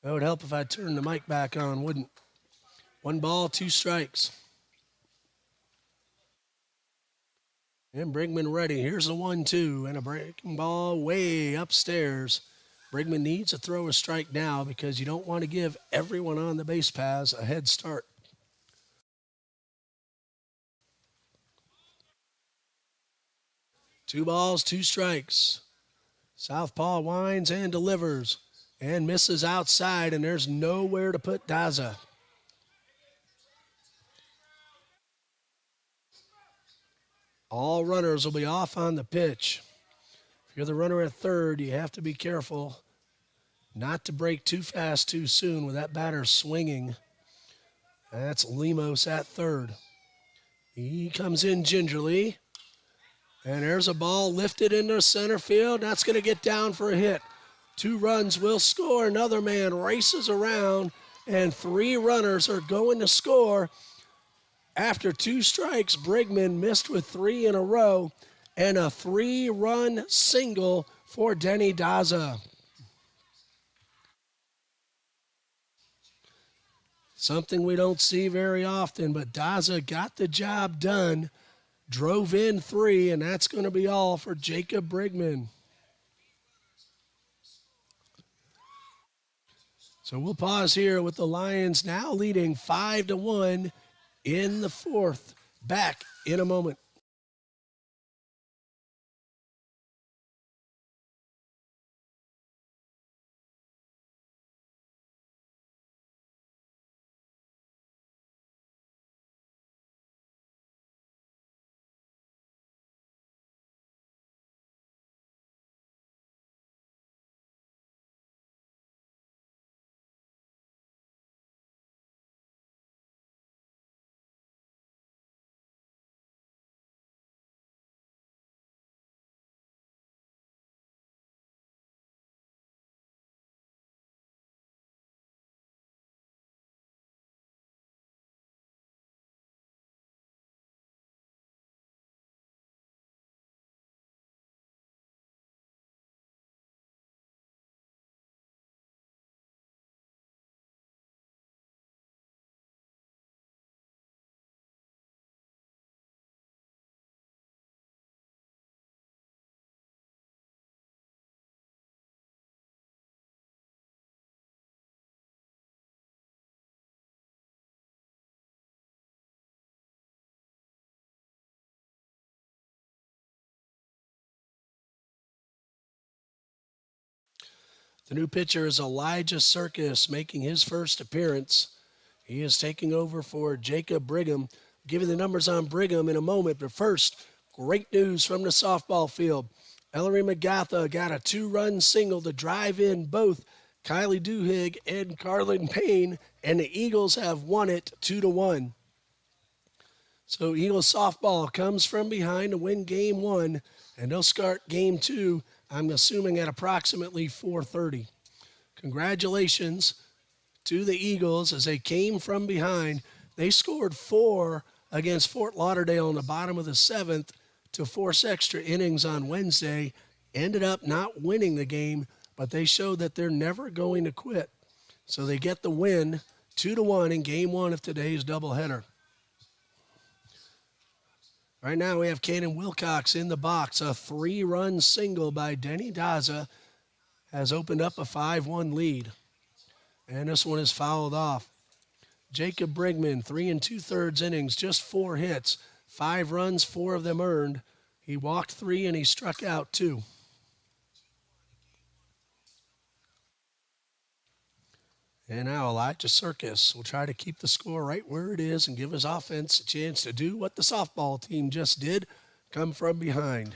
[SPEAKER 1] It would help if I turned the mic back on, wouldn't? 1 ball, 2 strikes. And Brigman ready. Here's a 1-2 and a breaking ball way upstairs. Brigman needs to throw a strike now because you don't want to give everyone on the base paths a head start. Two balls, 2 strikes. Southpaw winds and delivers and misses outside, and there's nowhere to put Daza. All runners will be off on the pitch. If you're the runner at third, you have to be careful not to break too fast too soon with that batter swinging. That's Lemos at third. He comes in gingerly. And there's a ball lifted into center field. That's going to get down for a hit. 2 runs will score. Another man races around, and 3 runners are going to score. After 2 strikes, Brigman missed with 3 in a row. and a 3-run single for Denny Daza. Something we don't see very often, but Daza got the job done, drove in 3, and that's going to be all for Jacob Brigman. So we'll pause here with the Lions now leading 5-1 in the 4th. Back in a moment. The new pitcher is Elijah Circus making his first appearance. He is taking over for Jacob Brigham. Give you the numbers on Brigham in a moment, but first, great news from the softball field. Ellery McGatha got a 2-run single to drive in both Kylie Duhigg and Carlin Paine, and the Eagles have won it 2-1. So Eagles softball comes from behind to win game 1, and they'll start game 2, I'm assuming at approximately 4:30. Congratulations to the Eagles as they came from behind. They scored 4 against Fort Lauderdale in the bottom of the 7th to force extra innings on Wednesday. Ended up not winning the game, but they showed that they're never going to quit. So they get the win 2-1 in game 1 of today's doubleheader. Right now we have Cannon Wilcox in the box. A 3-run single by Denny Daza has opened up a 5-1 lead. And this one is fouled off. Jacob Brigman, 3 2/3 innings, just 4 hits, 5 runs, 4 of them earned. He walked 3 and he struck out 2. And now Elijah Circus will try to keep the score right where it is and give his offense a chance to do what the softball team just did, come from behind.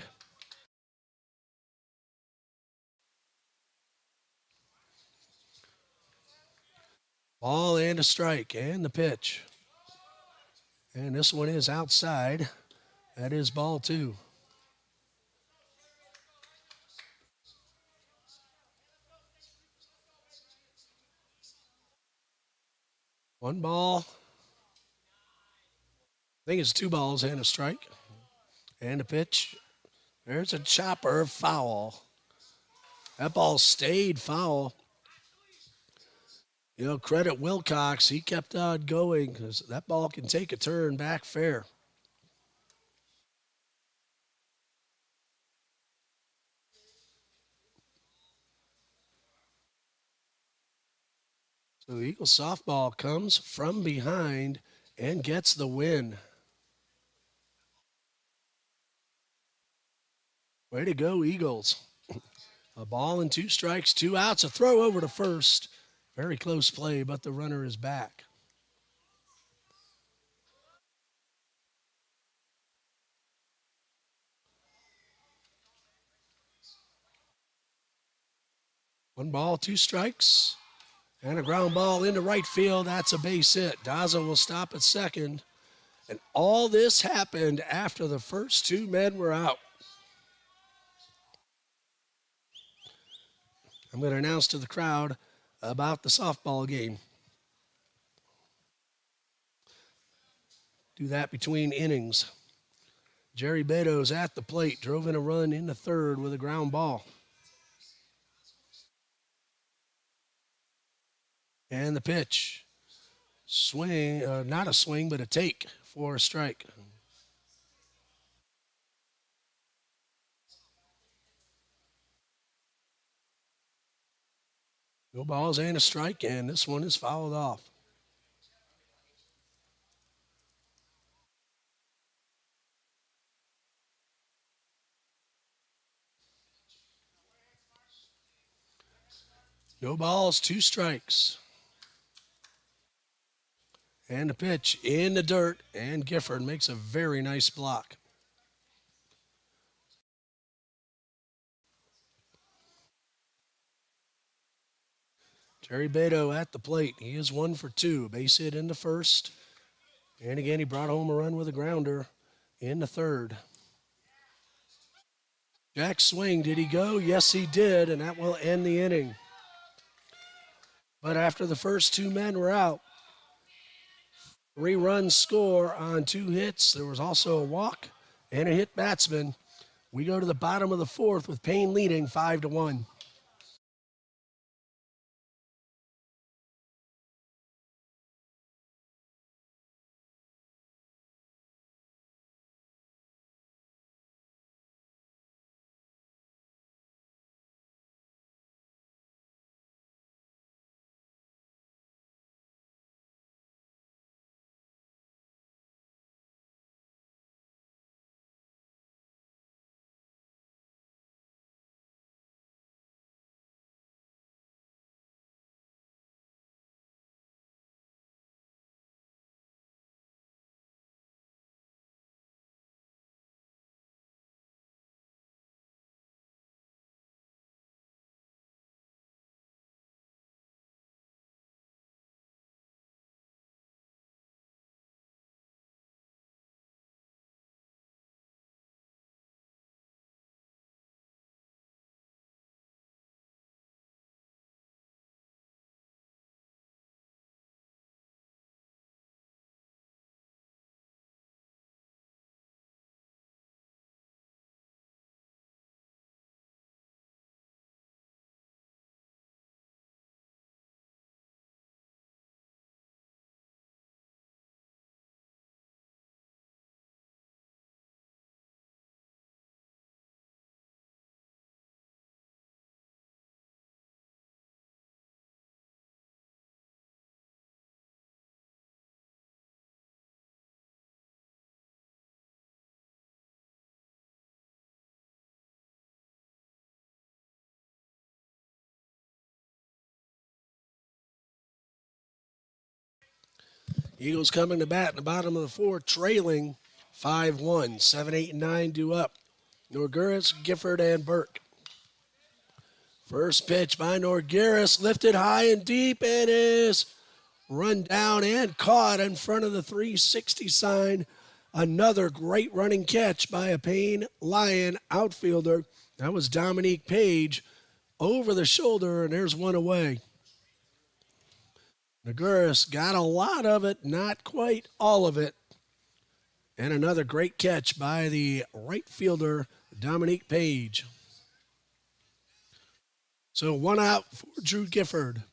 [SPEAKER 1] Ball and a strike, and the pitch. And this one is outside. That is ball 2. One ball. I think it's 2 balls and a strike. And a pitch. There's a chopper, foul. That ball stayed foul. You know, credit Wilcox. He kept on going because that ball can take a turn back fair. So Eagles softball comes from behind and gets the win. Way to go, Eagles. A ball and 2 strikes, 2 outs, a throw over to first. Very close play, but the runner is back. One ball, 2 strikes, and a ground ball into right field. That's a base hit. Daza will stop at second. And all this happened after the first 2 men were out. I'm going to announce to the crowd about the softball game. Do that between innings. Jerry Beto's at the plate, drove in a run in the third with a ground ball. And the pitch. Swing, not a swing, but a take for a strike. No balls and a strike, and this one is fouled off. No balls, 2 strikes. And the pitch in the dirt, and Gifford makes a very nice block. Jerry Beto at the plate. He is 1 for 2. Base hit in the first. And again, he brought home a run with a grounder in the third. Jack swing. Did he go? Yes, he did, and that will end the inning. But after the first 2 men were out, 3-run score on 2 hits. There was also a walk and a hit batsman. We go to the bottom of the fourth with Paine leading 5-1. Eagles coming to bat in the bottom of the fourth, trailing 5-1. 7, 8, and 9 due up. Norguris, Gifford, and Burke. First pitch by Norguris, lifted high and deep, and is run down and caught in front of the 360 sign. Another great running catch by a Paine Lion outfielder. That was Dominique Page over the shoulder, and there's one away. Norguris got a lot of it, not quite all of it. And another great catch by the right fielder, Dominique Page. So 1 out for Drew Gifford.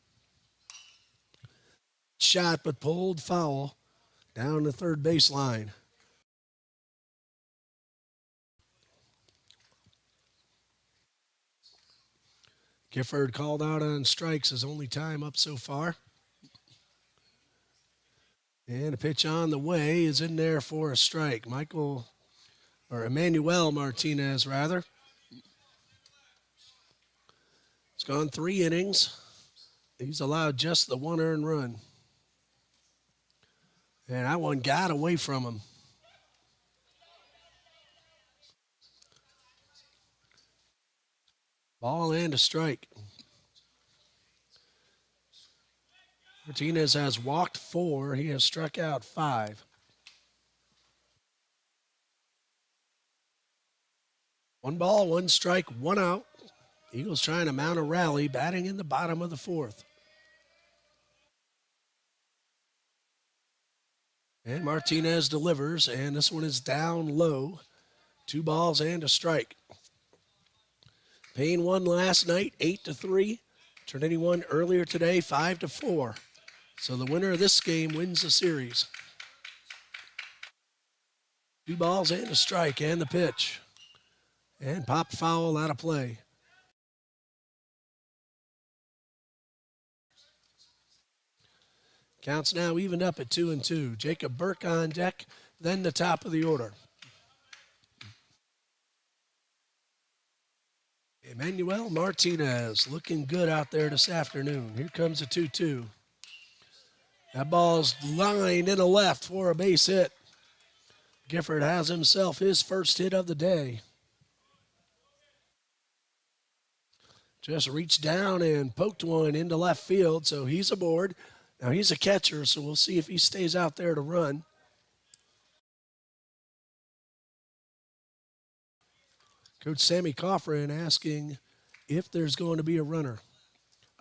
[SPEAKER 1] Shot but pulled foul down the third baseline. Gifford called out on strikes, his only time up so far. And a pitch on the way is in there for a strike. Emmanuel Martinez, rather. It's gone 3 innings. He's allowed just the 1 earned run. And that one got away from him. Ball and a strike. Martinez has walked 4. He has struck out 5. 1 ball, 1 strike, 1 out. Eagles trying to mount a rally, batting in the bottom of the fourth. And Martinez delivers, and this one is down low. 2 balls and a strike. Paine won last night 8-3. Trinity won earlier today 5-4. So the winner of this game wins the series. 2 balls and a strike and the pitch. And popped foul out of play. Counts now evened up at 2-2. Jacob Burke on deck, then the top of the order. Emmanuel Martinez looking good out there this afternoon. Here comes a 2-2. That ball's lined in the left for a base hit. Gifford has himself his first hit of the day. Just reached down and poked one into left field, so he's aboard. Now he's a catcher, so we'll see if he stays out there to run. Coach Sammy Coffrin asking if there's going to be a runner.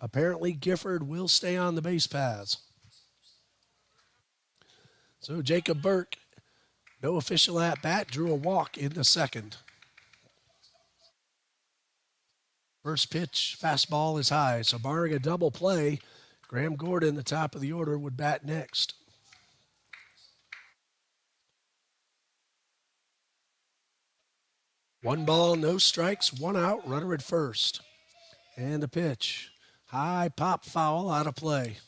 [SPEAKER 1] Apparently Gifford will stay on the base paths. So Jacob Burke, no official at-bat, drew a walk in the second. First pitch, fastball is high, so barring a double play, Graham Gordon, the top of the order, would bat next. One ball, no strikes, one out, runner at first. And the pitch, high pop foul out of play.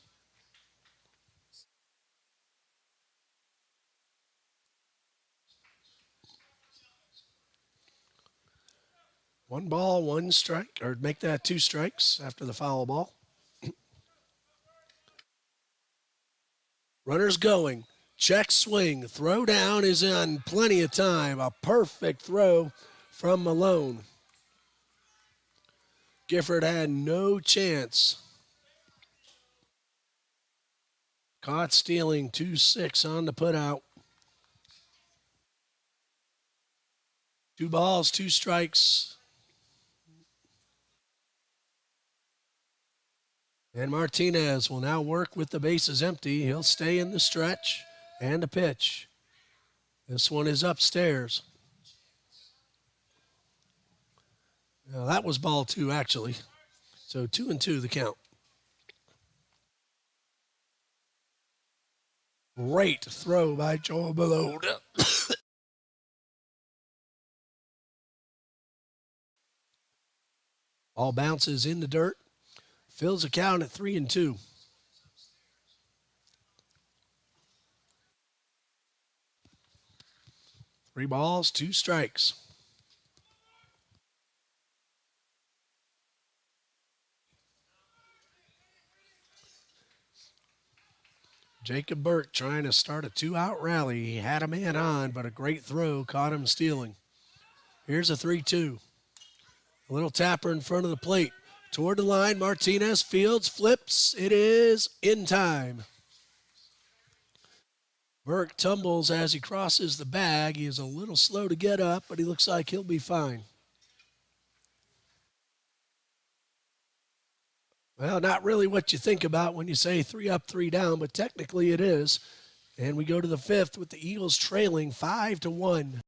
[SPEAKER 1] One ball, one strike, or make that 2 strikes after the foul ball. Runner's going. Check swing. Throw down is on plenty of time. A perfect throw from Malone. Gifford had no chance. Caught stealing 2-6 on the putout. 2 balls, 2 strikes. And Martinez will now work with the bases empty. He'll stay in the stretch and the pitch. This one is upstairs. Now that was ball 2, actually. So 2-2 the count. Great throw by Joel Malone. Ball bounces in the dirt. Fills the count at 3-2. Three balls, 2 strikes. Jacob Burke trying to start a 2-out rally. He had a man on, but a great throw caught him stealing. Here's a 3-2. A little tapper in front of the plate. Toward the line, Martinez fields, flips. It is in time. Burke tumbles as he crosses the bag. He is a little slow to get up, but he looks like he'll be fine. Well, not really what you think about when you say 3 up, 3 down, but technically it is. And we go to the 5th with the Eagles trailing 5-1.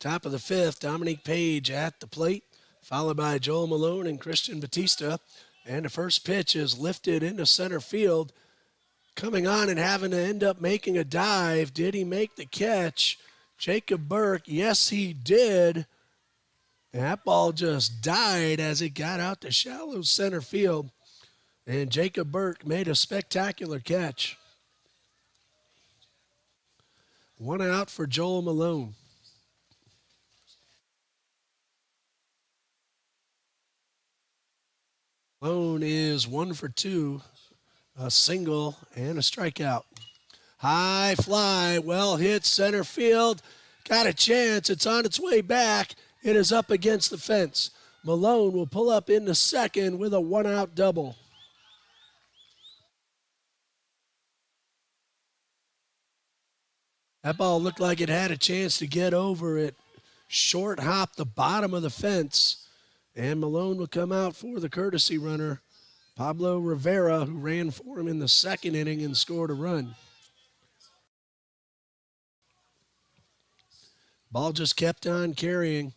[SPEAKER 1] Top of the fifth, Dominique Page at the plate, followed by Joel Malone and Christian Batista. And the first pitch is lifted into center field. Coming on and having to end up making a dive. Did he make the catch? Jacob Burke, yes, he did. That ball just died as it got out to shallow center field. And Jacob Burke made a spectacular catch. One out for Joel Malone. Malone is 1 for 2, a single and a strikeout. High fly, well hit center field. Got a chance. It's on its way back. It is up against the fence. Malone will pull up into second with a one-out double. That ball looked like it had a chance to get over it. Short hop the bottom of the fence. And Malone will come out for the courtesy runner, Pablo Rivera, who ran for him in the second inning and scored a run. Ball just kept on carrying.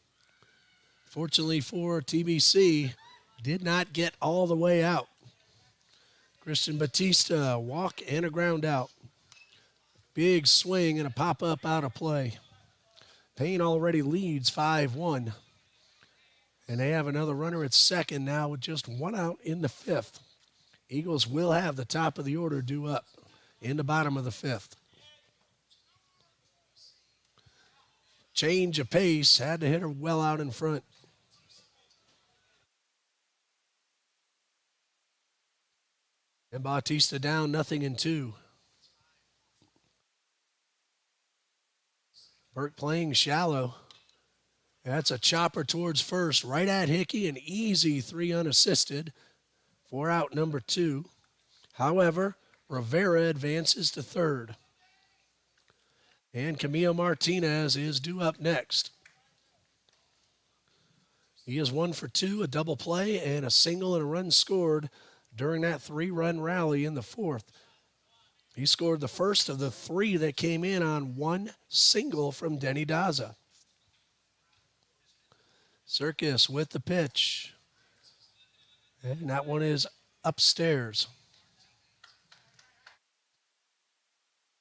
[SPEAKER 1] Fortunately for TBC, did not get all the way out. Christian Batista, walk and a ground out. Big swing and a pop-up out of play. Paine already leads 5-1. And they have another runner at second now with just one out in the fifth. Eagles will have the top of the order due up in the bottom of the fifth. Change of pace, had to hit her well out in front. And Bautista down 0-2. Burke playing shallow. That's a chopper towards first, right at Hickey, an easy 3 unassisted. 4 out number 2. However, Rivera advances to third. And Camilo Martinez is due up next. He is 1 for 2, a double play, and a single and a run scored during that 3-run rally in the fourth. He scored the first of the 3 that came in on one single from Denny Daza. Circus with the pitch. And that one is upstairs.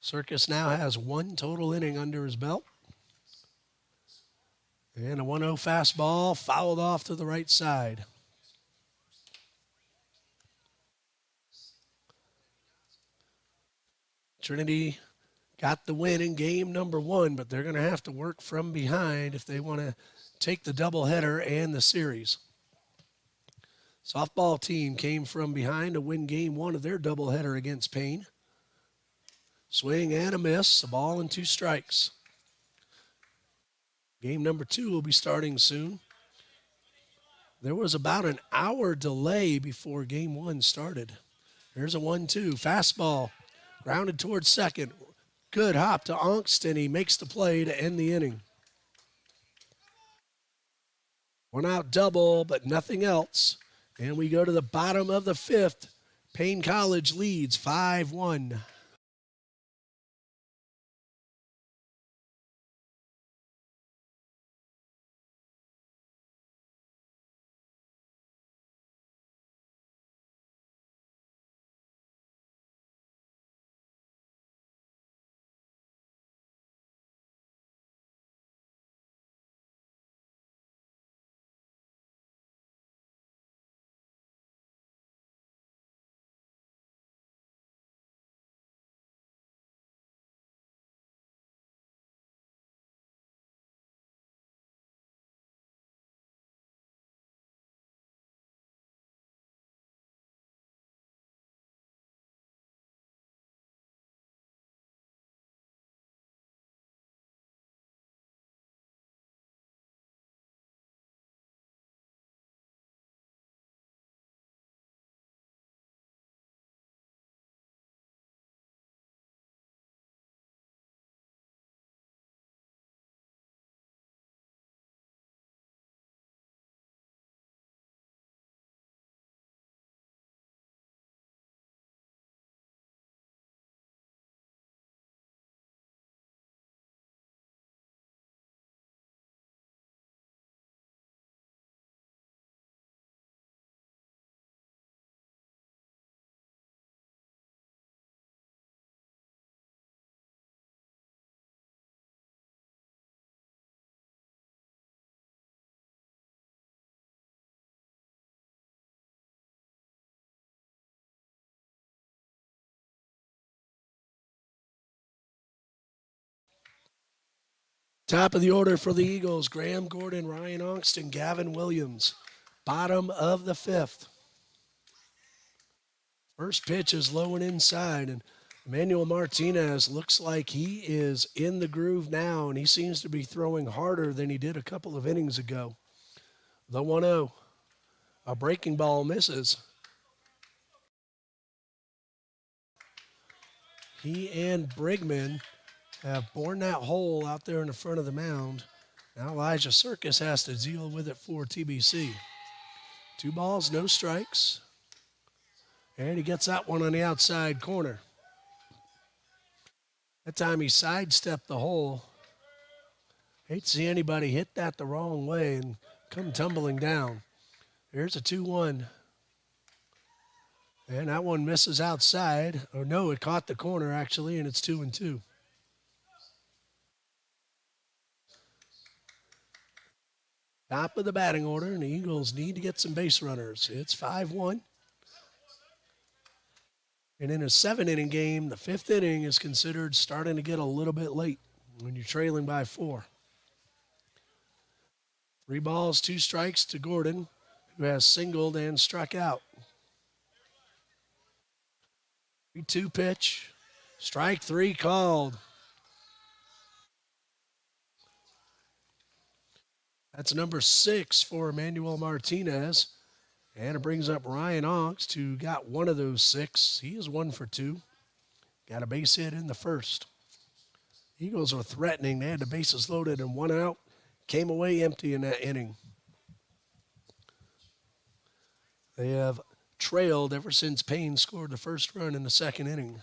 [SPEAKER 1] Circus now has 1 total inning under his belt. And a 1-0 fastball fouled off to the right side. Trinity got the win in game number 1, but they're going to have to work from behind if they want to take the doubleheader and the series. Softball team came from behind to win game 1 of their doubleheader against Paine. Swing and a miss, a ball and 2 strikes. Game number 2 will be starting soon. There was about an hour delay before game 1 started. There's a 1-2, fastball, grounded towards second. Good hop to Ongst, and he makes the play to end the inning. 1 out double, but nothing else. And we go to the bottom of the fifth. Paine College leads 5-1. Top of the order for the Eagles, Graham Gordon, Ryan Ongston, Gavin Williams. Bottom of the fifth. First pitch is low and inside, and Emmanuel Martinez looks like he is in the groove now, and he seems to be throwing harder than he did a couple of innings ago. The 1-0. A breaking ball misses. He and Brigman have borne that hole out there in the front of the mound. Now Elijah Circus has to deal with it for TBC. 2 balls, no strikes. And he gets that one on the outside corner. That time he sidestepped the hole. Hate to see anybody hit that the wrong way and come tumbling down. Here's a 2-1. And that one misses outside. Or no, it caught the corner actually, and it's 2-2. Top of the batting order, and the Eagles need to get some base runners. It's 5-1. And in a 7-inning game, the 5th inning is considered starting to get a little bit late when you're trailing by 4. 3 balls, 2 strikes to Gordon, who has singled and struck out. 3-2 pitch. Strike 3 called. That's number 6 for Emmanuel Martinez. And it brings up Ryan Ongst, who got one of those 6. He is 1 for 2. Got a base hit in the first. Eagles were threatening. They had the bases loaded and 1 out. Came away empty in that inning. They have trailed ever since Paine scored the first run in the 2nd inning.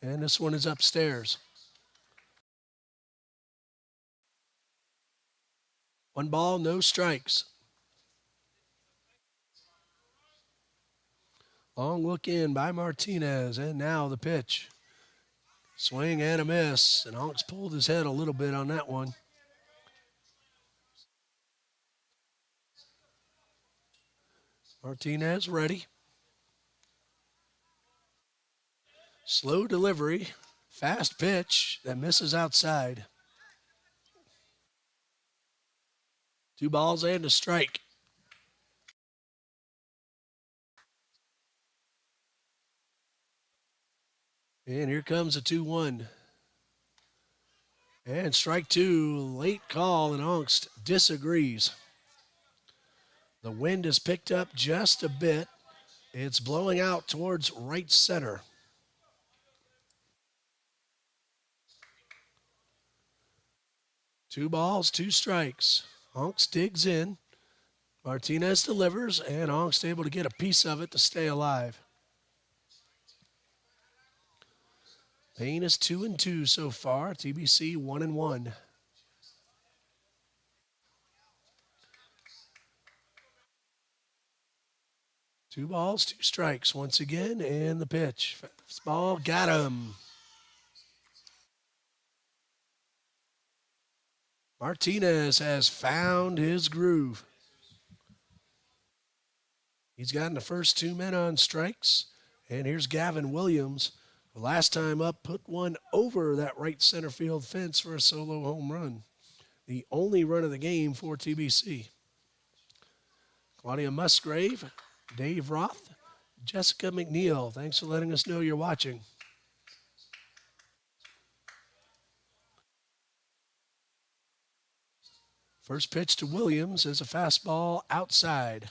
[SPEAKER 1] And this one is upstairs. 1 ball, no strikes. Long look in by Martinez, and now the pitch. Swing and a miss, and Hawks pulled his head a little bit on that one. Martinez ready. Slow delivery, fast pitch that misses outside. 2 balls and a strike. And here comes a 2-1. And strike 2, late call, and Ongst disagrees. The wind has picked up just a bit. It's blowing out towards right center. Two balls, 2 strikes. Ongst digs in. Martinez delivers, and Ongst able to get a piece of it to stay alive. Paine is 2-2 so far. TBC 1-1. Two balls, 2 strikes once again, and the pitch. Fastball, got him. Martinez has found his groove. He's gotten the first 2 men on strikes, and here's Gavin Williams. The last time up, put one over that right center field fence for a solo home run. The only run of the game for TBC. Claudia Musgrave, Dave Roth, Jessica McNeil, thanks for letting us know you're watching. First pitch to Williams is a fastball outside.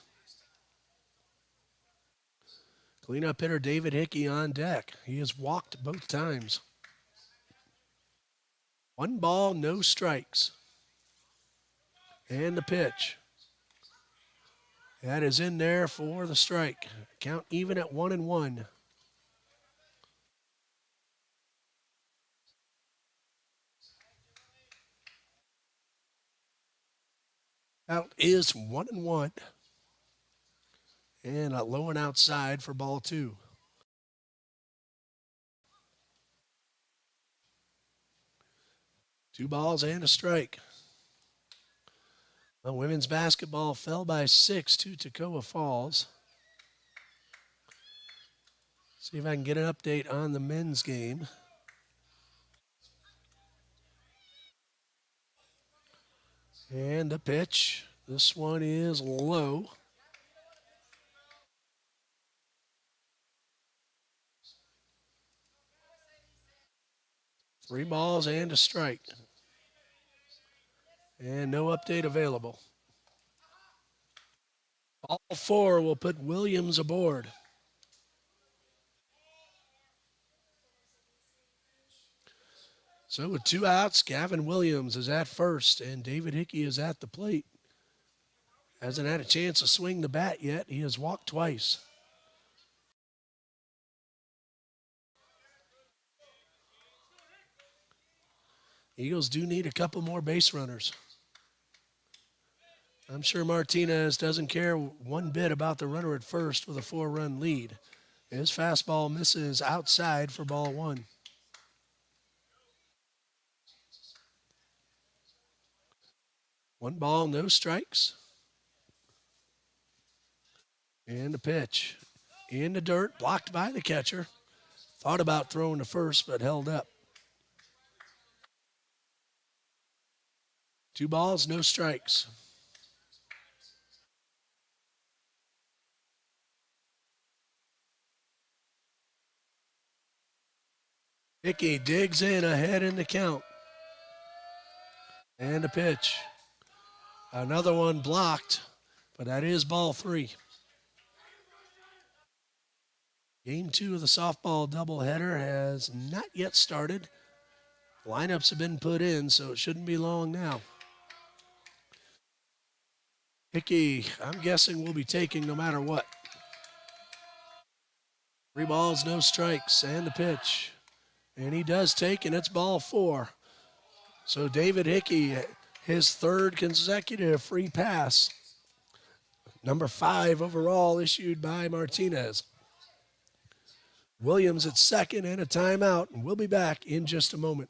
[SPEAKER 1] Cleanup hitter David Hickey on deck. He has walked both times. 1 ball, no strikes. And the pitch. That is in there for the strike. Count even at 1-1. Out is 1-1. And a low and outside for ball 2. Two balls and a strike. Well, women's basketball fell by 6 to Toccoa Falls. See if I can get an update on the men's game. And the pitch. This one is low. 3 balls and a strike. And no update available. Ball 4 will put Williams aboard. So with 2 outs, Gavin Williams is at first, and David Hickey is at the plate. Hasn't had a chance to swing the bat yet. He has walked twice. Eagles do need a couple more base runners. I'm sure Martinez doesn't care one bit about the runner at first with a 4-run lead. His fastball misses outside for ball 1. One ball, no strikes. And the pitch. In the dirt, blocked by the catcher. Thought about throwing to first, but held up. 2 balls, no strikes. Hickey digs in ahead in the count. And the pitch. Another one blocked, but that is ball 3. Game 2 of the softball doubleheader has not yet started. Lineups have been put in, so it shouldn't be long now. Hickey, I'm guessing, will be taking no matter what. 3 balls, no strikes, and the pitch. And he does take, and it's ball 4. So David Hickey, his 3rd consecutive free pass. Number 5 overall issued by Martinez. Williams at second and a timeout, and we'll be back in just a moment.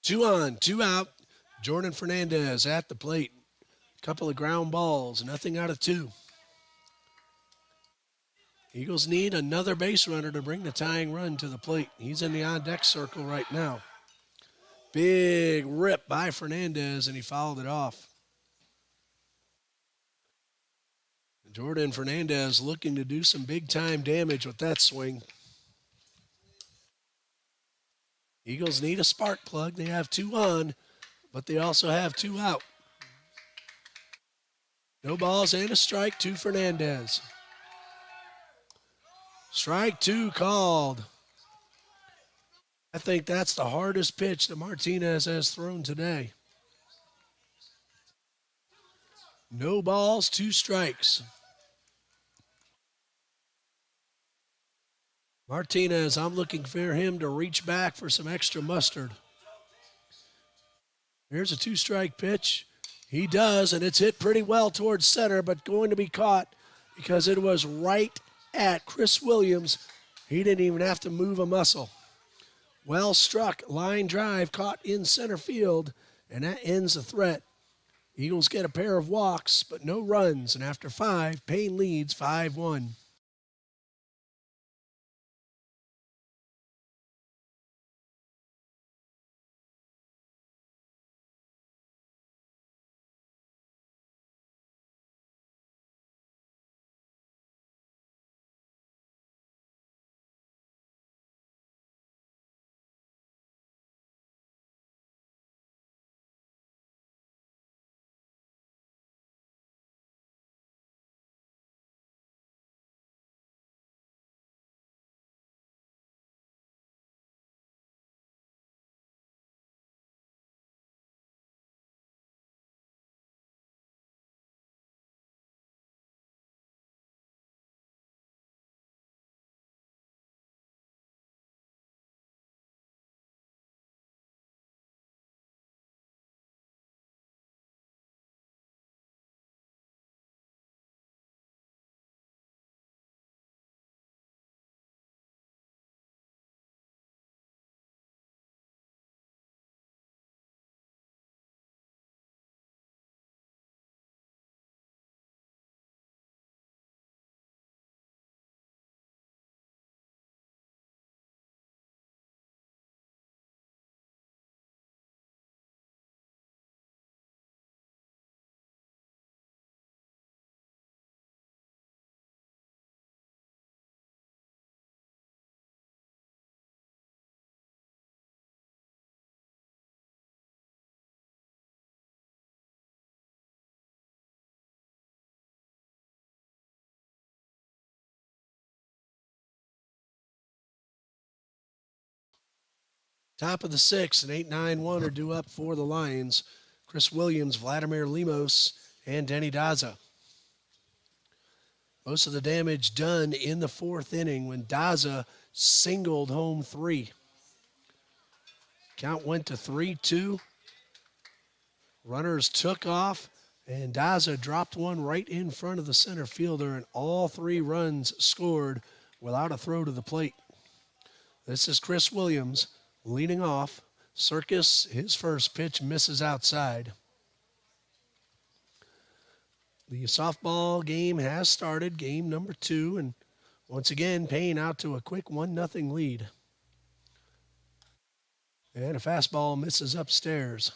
[SPEAKER 1] Two on, 2 out. Jordan Fernandez at the plate. Couple of ground balls, nothing out of 2. Eagles need another base runner to bring the tying run to the plate. He's in the on-deck circle right now. Big rip by Fernandez, and he fouled it off. Jordan Fernandez looking to do some big-time damage with that swing. Eagles need a spark plug. They have 2 on, but they also have 2 out. No balls and a strike to Fernandez. Strike 2 called. I think that's the hardest pitch that Martinez has thrown today. No balls, 2 strikes. Martinez, I'm looking for him to reach back for some extra mustard. Here's a 2-strike pitch. He does, and it's hit pretty well towards center, but going to be caught because it was right at Chris Williams. He didn't even have to move a muscle. Well struck, line drive caught in center field, and that ends the threat. Eagles get a pair of walks, but no runs, and after 5, Paine leads 5-1. Top of the sixth, an 8-9-1 are due up for the Lions. Chris Williams, Vladimir Limos, and Denny Daza. Most of the damage done in the fourth inning when Daza singled home 3. Count went to 3-2. Runners took off, and Daza dropped one right in front of the center fielder, and all 3 runs scored without a throw to the plate. This is Chris Williams leading off. Circus, his first pitch misses outside. The softball game has started, game number 2, and once again, Paine out to a quick 1-0 lead. And a fastball misses upstairs.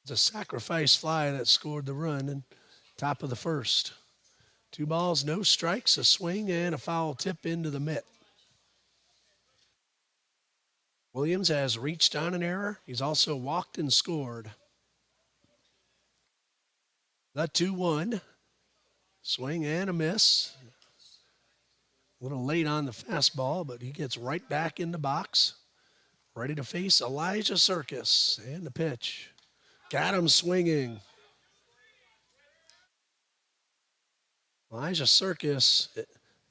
[SPEAKER 1] It's a sacrifice fly that scored the run in top of the first. 2 balls, no strikes, a swing, and a foul tip into the mitt. Williams has reached on an error. He's also walked and scored. The 2-1. Swing and a miss. A little late on the fastball, but he gets right back in the box. Ready to face Elijah Circus. And the pitch. Got him swinging. Elijah Circus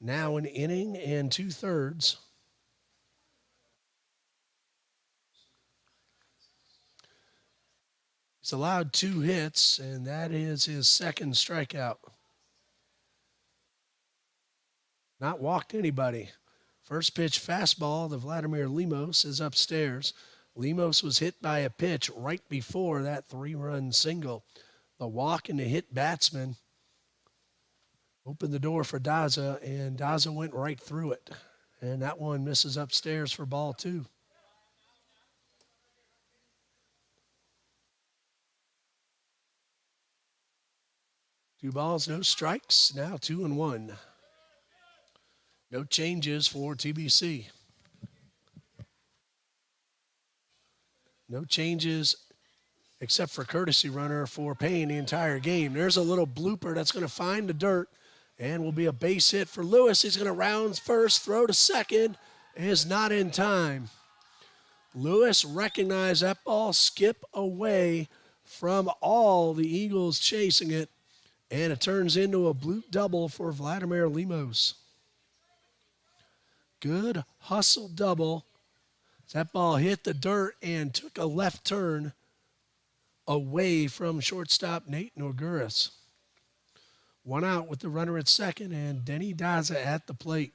[SPEAKER 1] now an inning and 2/3. He's allowed 2 hits, and that is his second strikeout. Not walked anybody. First pitch fastball to Vladimir Limos is upstairs. Limos was hit by a pitch right before that 3-run single. The walk and the hit batsman opened the door for Daza, and Daza went right through it. And that one misses upstairs for ball 2. Two balls, no strikes. Now 2-1. No changes for TBC. No changes except for courtesy runner for Paine the entire game. There's a little blooper that's going to find the dirt and will be a base hit for Lewis. He's going to round first, throw to second, is not in time. Lewis recognized that ball skip away from all the Eagles chasing it, and it turns into a bloop double for Vladimir Limos. Good hustle double. That ball hit the dirt and took a left turn away from shortstop Nate Norguris. 1 out with the runner at second and Denny Daza at the plate.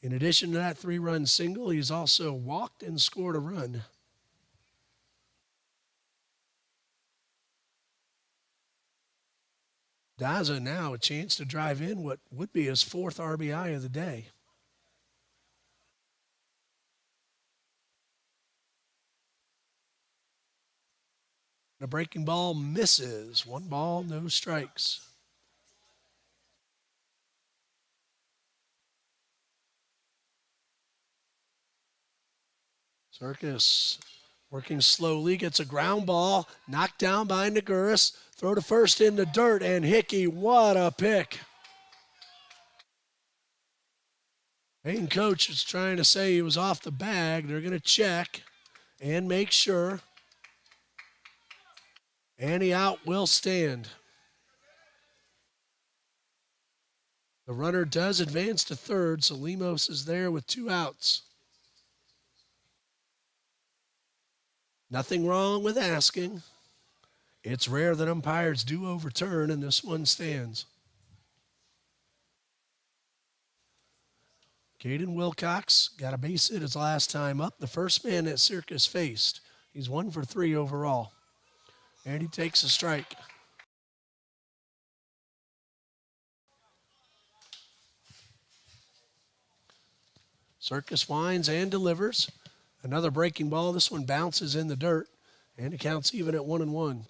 [SPEAKER 1] In addition to that 3-run single, he's also walked and scored a run. Daza now a chance to drive in what would be his 4th RBI of the day. The breaking ball misses. 1 ball, no strikes. Circus working slowly, gets a ground ball, knocked down by Norguris, throw to first in the dirt, and Hickey, what a pick. Paine coach is trying to say he was off the bag. They're going to check and make sure. And he out will stand. The runner does advance to third, so Limos is there with 2 outs. Nothing wrong with asking. It's rare that umpires do overturn, and this one stands. Caden Wilcox got a base hit his last time up. The first man that Circus faced. He's 1 for 3 overall. And he takes a strike. Circus winds and delivers. Another breaking ball. This one bounces in the dirt. And it counts even at 1-1.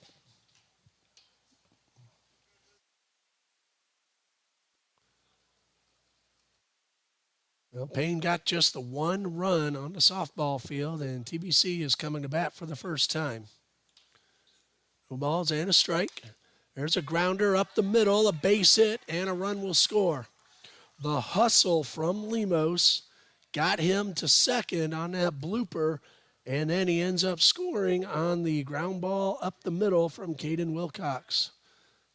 [SPEAKER 1] Well, Paine got just the 1 run on the softball field, and TBC is coming to bat for the first time. No balls and a strike. There's a grounder up the middle, a base hit, and a run will score. The hustle from Lemos got him to second on that blooper, and then he ends up scoring on the ground ball up the middle from Caden Wilcox.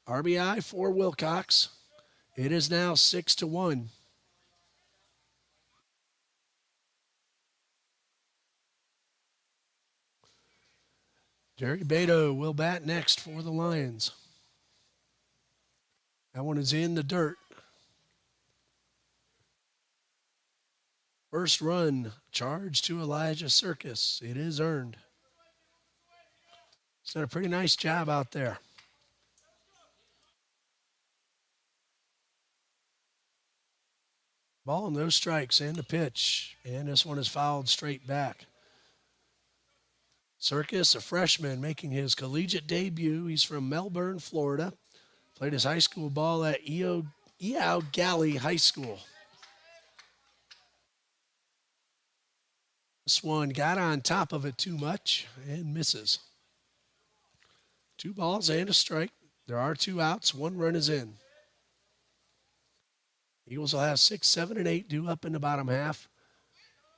[SPEAKER 1] RBI for Wilcox. It is now 6-1. Jerry Beto will bat next for the Lions. That one is in the dirt. First run, charge to Elijah Circus. It is earned. He's done a pretty nice job out there. Ball, no strikes, and the pitch. And this one is fouled straight back. Circus, a freshman, making his collegiate debut. He's from Melbourne, Florida. Played his high school ball at Eau Gallie High School. This one got on top of it too much and misses. 2 balls and a strike. There are 2 outs. 1 run is in. Eagles will have 6, 7, and 8 due up in the bottom half.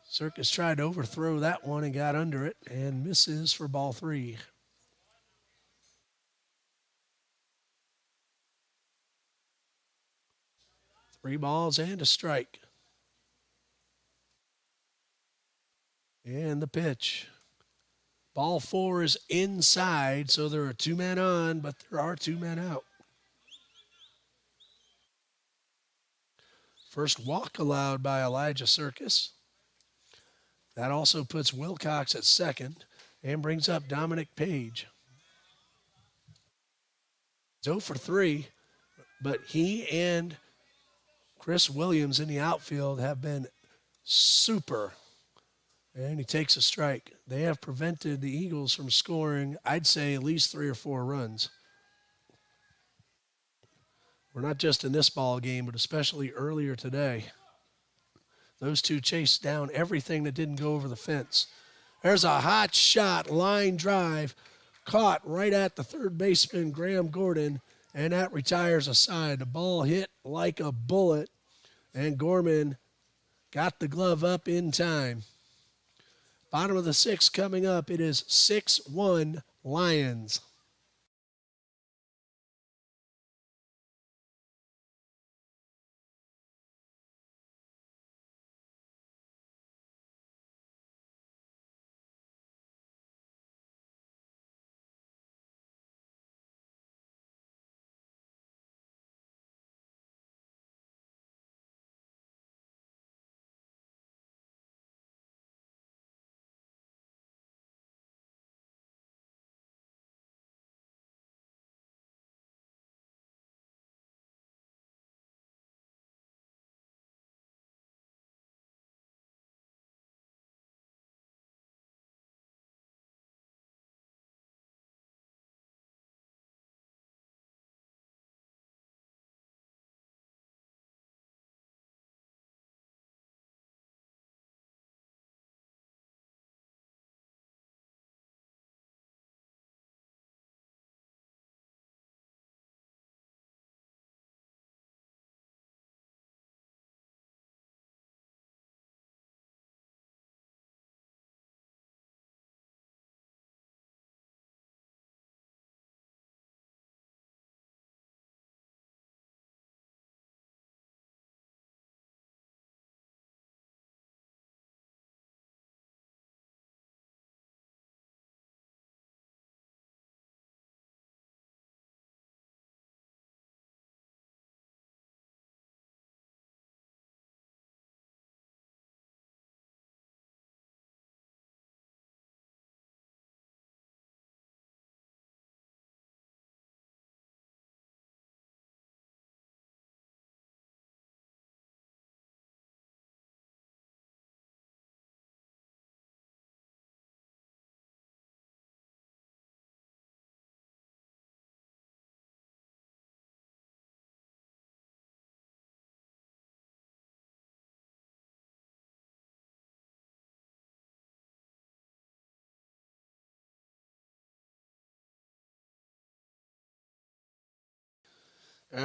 [SPEAKER 1] Circus tried to overthrow that one and got under it and misses for ball 3. Three balls and a strike. And the pitch. Ball 4 is inside, so there are 2 men on, but there are 2 men out. First walk allowed by Elijah Circus. That also puts Wilcox at second and brings up Dominic Page. 0 for 3, but he and Chris Williams in the outfield have been super. And he takes a strike. They have prevented the Eagles from scoring, I'd say, at least 3 or 4 runs. We're not just in this ball game, but especially earlier today. Those two chased down everything that didn't go over the fence. There's a hot shot, line drive, caught right at the third baseman, Graham Gordon, and that retires a side. The ball hit like a bullet, and Gorman got the glove up in time. Bottom of the 6th coming up. It is 6-1 Lions.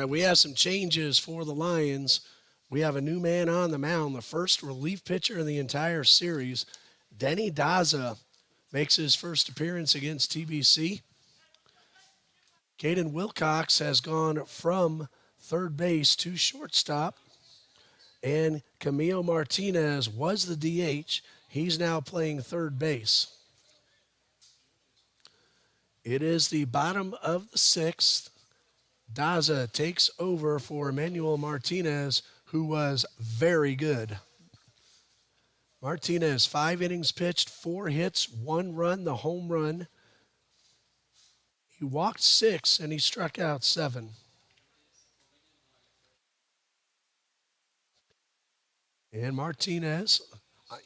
[SPEAKER 1] We have some changes for the Lions. We have a new man on the mound, the first relief pitcher in the entire series. Denny Daza makes his first appearance against TBC. Caden Wilcox has gone from third base to shortstop. And Camilo Martinez was the DH. He's now playing third base. It is the bottom of the sixth. Daza takes over for Emmanuel Martinez, who was very good. Martinez, 5 innings pitched, 4 hits, 1 run, the home run. He walked 6 and he struck out 7. And Martinez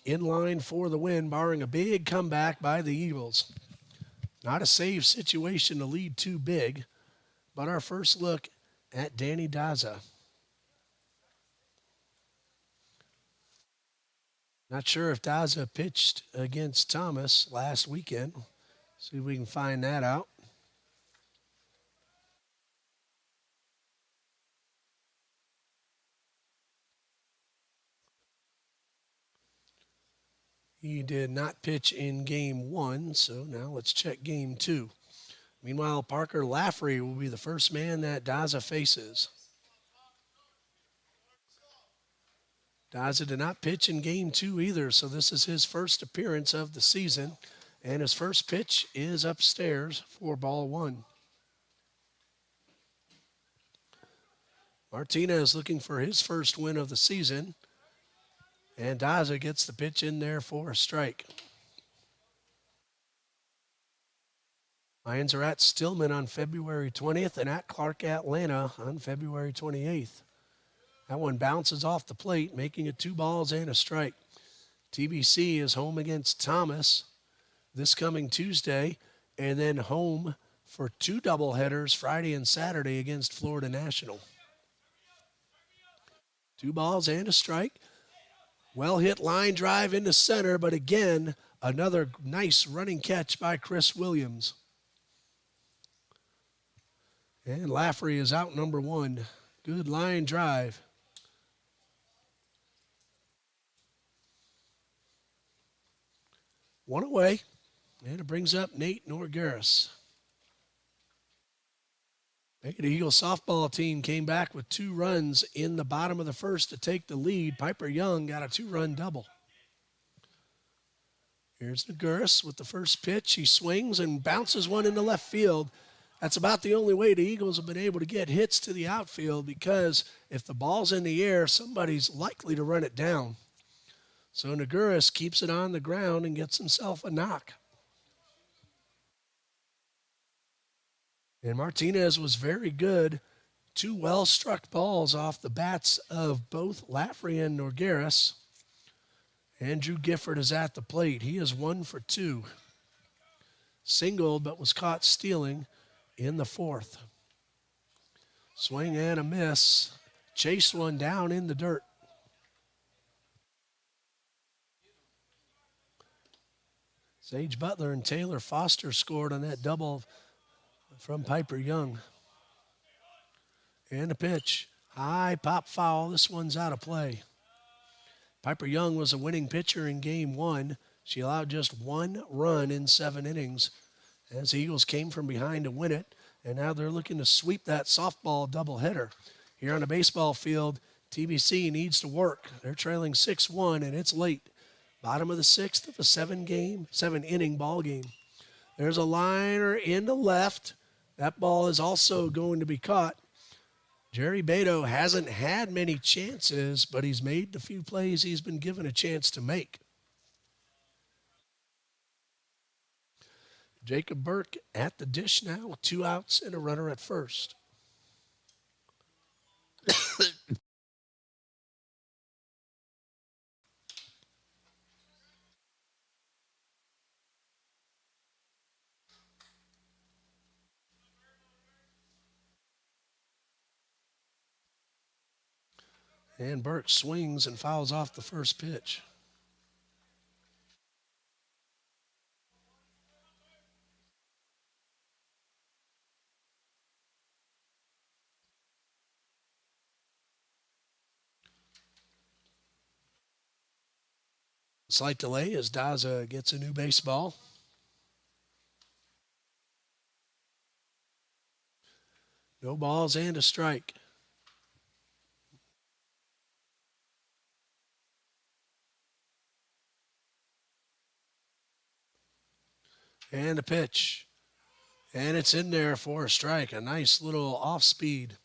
[SPEAKER 1] in line for the win, barring a big comeback by the Eagles. Not a save situation to lead too big, but our first look at Danny Daza. Not sure if Daza pitched against Thomas last weekend. See if we can find that out. He did not pitch in game 1, so now let's check game 2. Meanwhile, Parker Laffrey will be the first man that Daza faces. Daza did not pitch in game 2 either, so this is his first appearance of the season. And his first pitch is upstairs for ball 1. Martinez looking for his first win of the season. And Daza gets the pitch in there for a strike. Lions are at Stillman on February 20th and at Clark Atlanta on February 28th. That one bounces off the plate, making it 2 balls and a strike. TBC is home against Thomas this coming Tuesday, and then home for 2 doubleheaders Friday and Saturday against Florida National. 2 balls and a strike. Well hit line drive into center, but again, another nice running catch by Chris Williams. And Laffrey is out number 1. Good line drive. One away, and it brings up Nate Norgaris. The Eagles softball team came back with 2 runs in the bottom of the first to take the lead. Piper Young got a 2-run double. Here's Norgaris with the first pitch. He swings and bounces one into left field. That's about the only way the Eagles have been able to get hits to the outfield, because if the ball's in the air, somebody's likely to run it down. So Norgaris keeps it on the ground and gets himself a knock. And Martinez was very good. 2 well-struck balls off the bats of both Laffrey and Norgaris. Andrew Gifford is at the plate. He is 1 for 2. Singled, but was caught stealing in the 4th. Swing and a miss. Chased one down in the dirt. Sage Butler and Taylor Foster scored on that double from Piper Young. And a pitch. High pop foul. This one's out of play. Piper Young was a winning pitcher in game 1. She allowed just 1 run in 7 innings as the Eagles came from behind to win it. And now they're looking to sweep that softball doubleheader. Here on the baseball field, TBC needs to work. They're trailing 6-1, and it's late. Bottom of the 6th of a 7-inning ball game. There's a liner into left. That ball is also going to be caught. Jerry Beto hasn't had many chances, but he's made the few plays he's been given a chance to make. Jacob Burke at the dish now with 2 outs and a runner at first. And Burke swings and fouls off the first pitch. Slight delay as Daza gets a new baseball. No balls and a strike. And a pitch. And it's in there for a strike. A nice little off speed.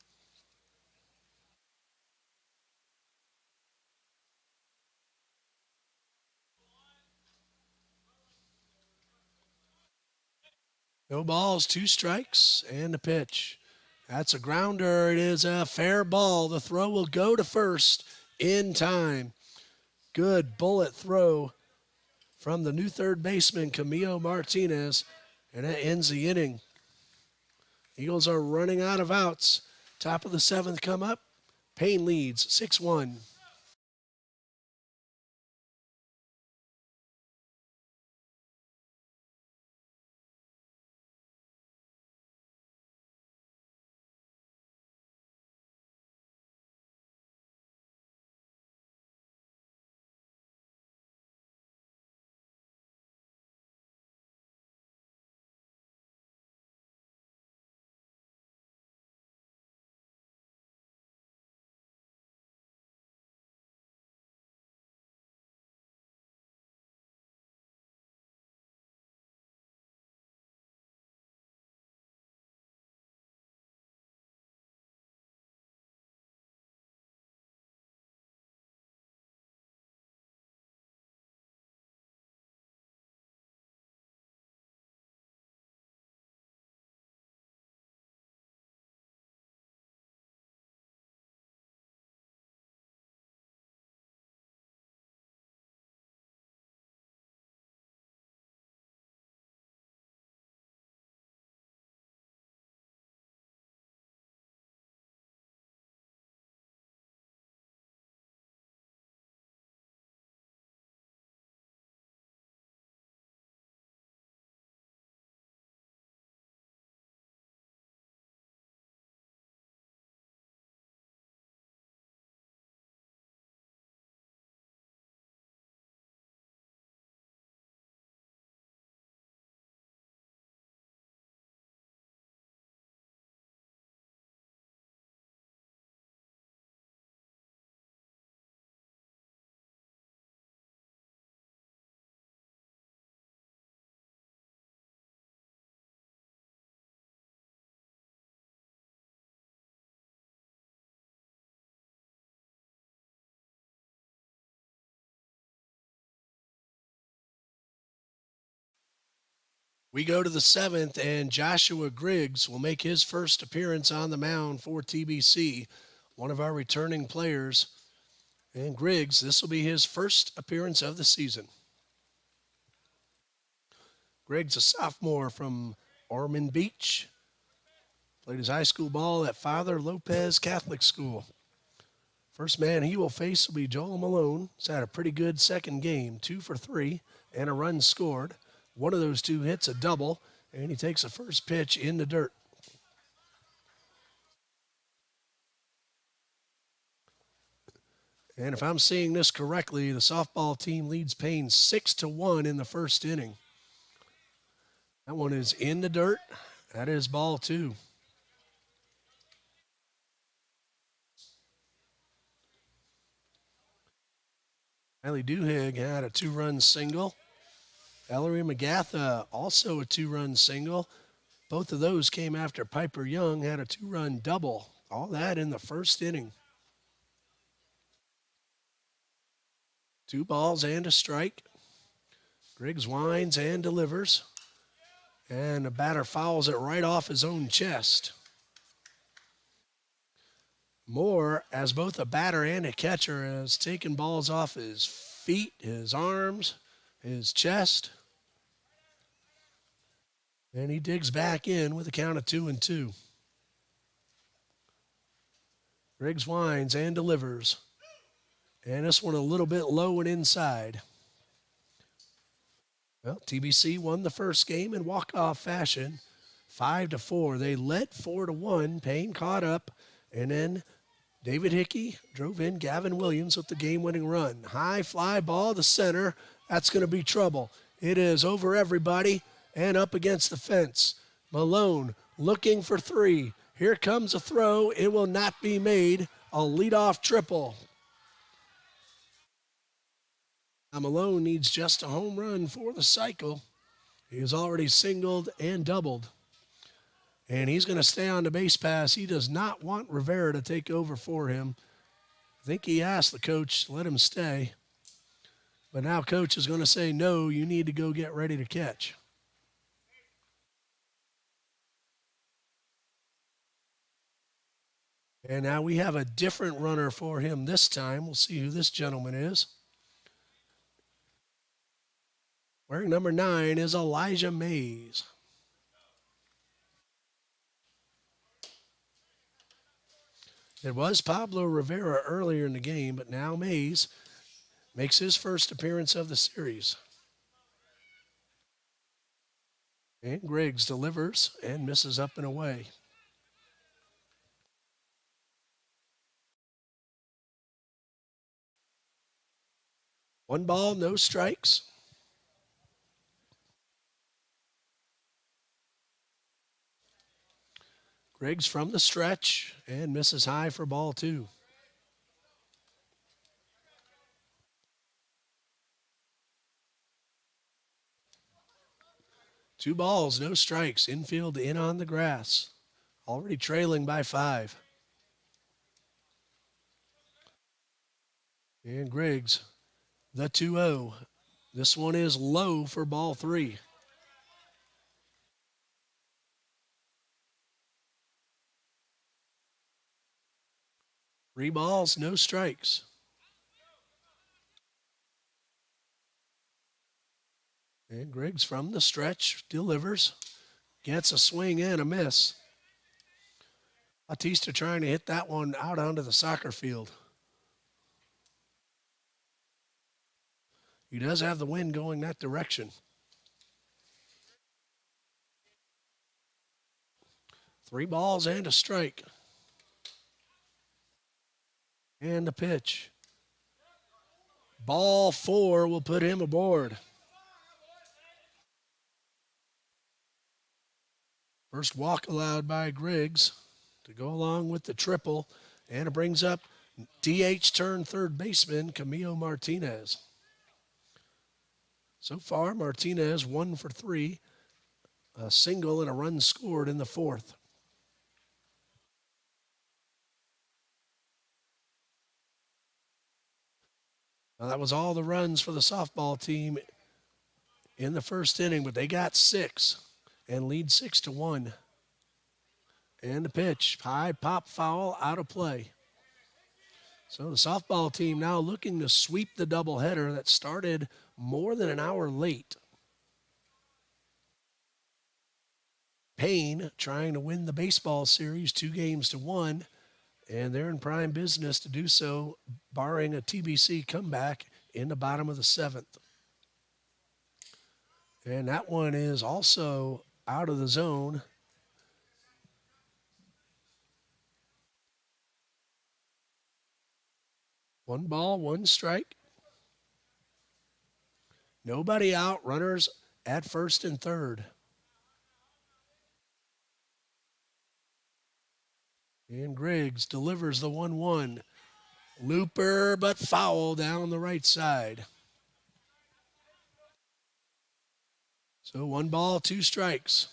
[SPEAKER 1] No balls, 2 strikes, and a pitch. That's a grounder. It is a fair ball. The throw will go to first in time. Good bullet throw from the new third baseman, Camilo Martinez, and that ends the inning. Eagles are running out of outs. Top of the 7th come up. Paine leads 6-1. We go to the 7th, and Joshua Griggs will make his first appearance on the mound for TBC, one of our returning players. And Griggs, this will be his first appearance of the season. Griggs, a sophomore from Ormond Beach. Played his high school ball at Father Lopez Catholic School. First man he will face will be Joel Malone. He's had a pretty good second game, 2 for 3, and a run scored. One of those 2 hits a double, and he takes the first pitch in the dirt. And if I'm seeing this correctly, the softball team leads Paine 6-1 in the first inning. That one is in the dirt. That is ball 2. Riley Duhigg had a 2-run single. Ellery McGatha also a 2-run single. Both of those came after Piper Young had a 2-run double. All that in the first inning. 2 balls and a strike. Griggs winds and delivers. And the batter fouls it right off his own chest. Moore, as both a batter and a catcher, has taken balls off his feet, his arms, his chest. And he digs back in with a count of 2-2. Griggs winds and delivers. And this one a little bit low and inside. Well, TBC won the first game in walk-off fashion, 5-4. They led 4-1. Paine caught up, and then David Hickey drove in Gavin Williams with the game-winning run. High fly ball to center. That's going to be trouble. It is over everybody and up against the fence. Malone looking for three. Here comes a throw. It will not be made. A leadoff triple. Now Malone needs just a home run for the cycle. He has already singled and doubled. And he's going to stay on the base pass. He does not want Rivera to take over for him. I think he asked the coach to let him stay. But now coach is going to say, no, you need to go get ready to catch. And now we have a different runner for him this time. We'll see who this gentleman is. Wearing number 9 is Elijah Mays. It was Pablo Rivera earlier in the game, but now Mays makes his first appearance of the series. And Griggs delivers and misses up and away. One ball, no strikes. Griggs from the stretch and misses high for ball 2. Two balls, no strikes. Infield in on the grass. Already trailing by 5. And Griggs, the 2-0. This one is low for ball 3. Three balls, no strikes. And Griggs from the stretch delivers. Gets a swing and a miss. Bautista trying to hit that one out onto the soccer field. He does have the wind going that direction. 3 balls and a strike. And the pitch. Ball 4 will put him aboard. First walk allowed by Griggs to go along with the triple. And it brings up DH turn third baseman Camilo Martinez. So far, Martinez 1 for 3. A single and a run scored in the 4th. Now, that was all the runs for the softball team in the first inning, but they got 6 and lead 6-1. And the pitch, high pop foul, out of play. So the softball team now looking to sweep the doubleheader that started more than an hour late. Paine trying to win the baseball series 2-1, and they're in prime business to do so, barring a TBC comeback in the bottom of the 7th. And that one is also out of the zone. One ball, one strike. Nobody out. Runners at first and third. And Griggs delivers the 1-1. Looper, but foul down the right side. So 1 ball, 2 strikes.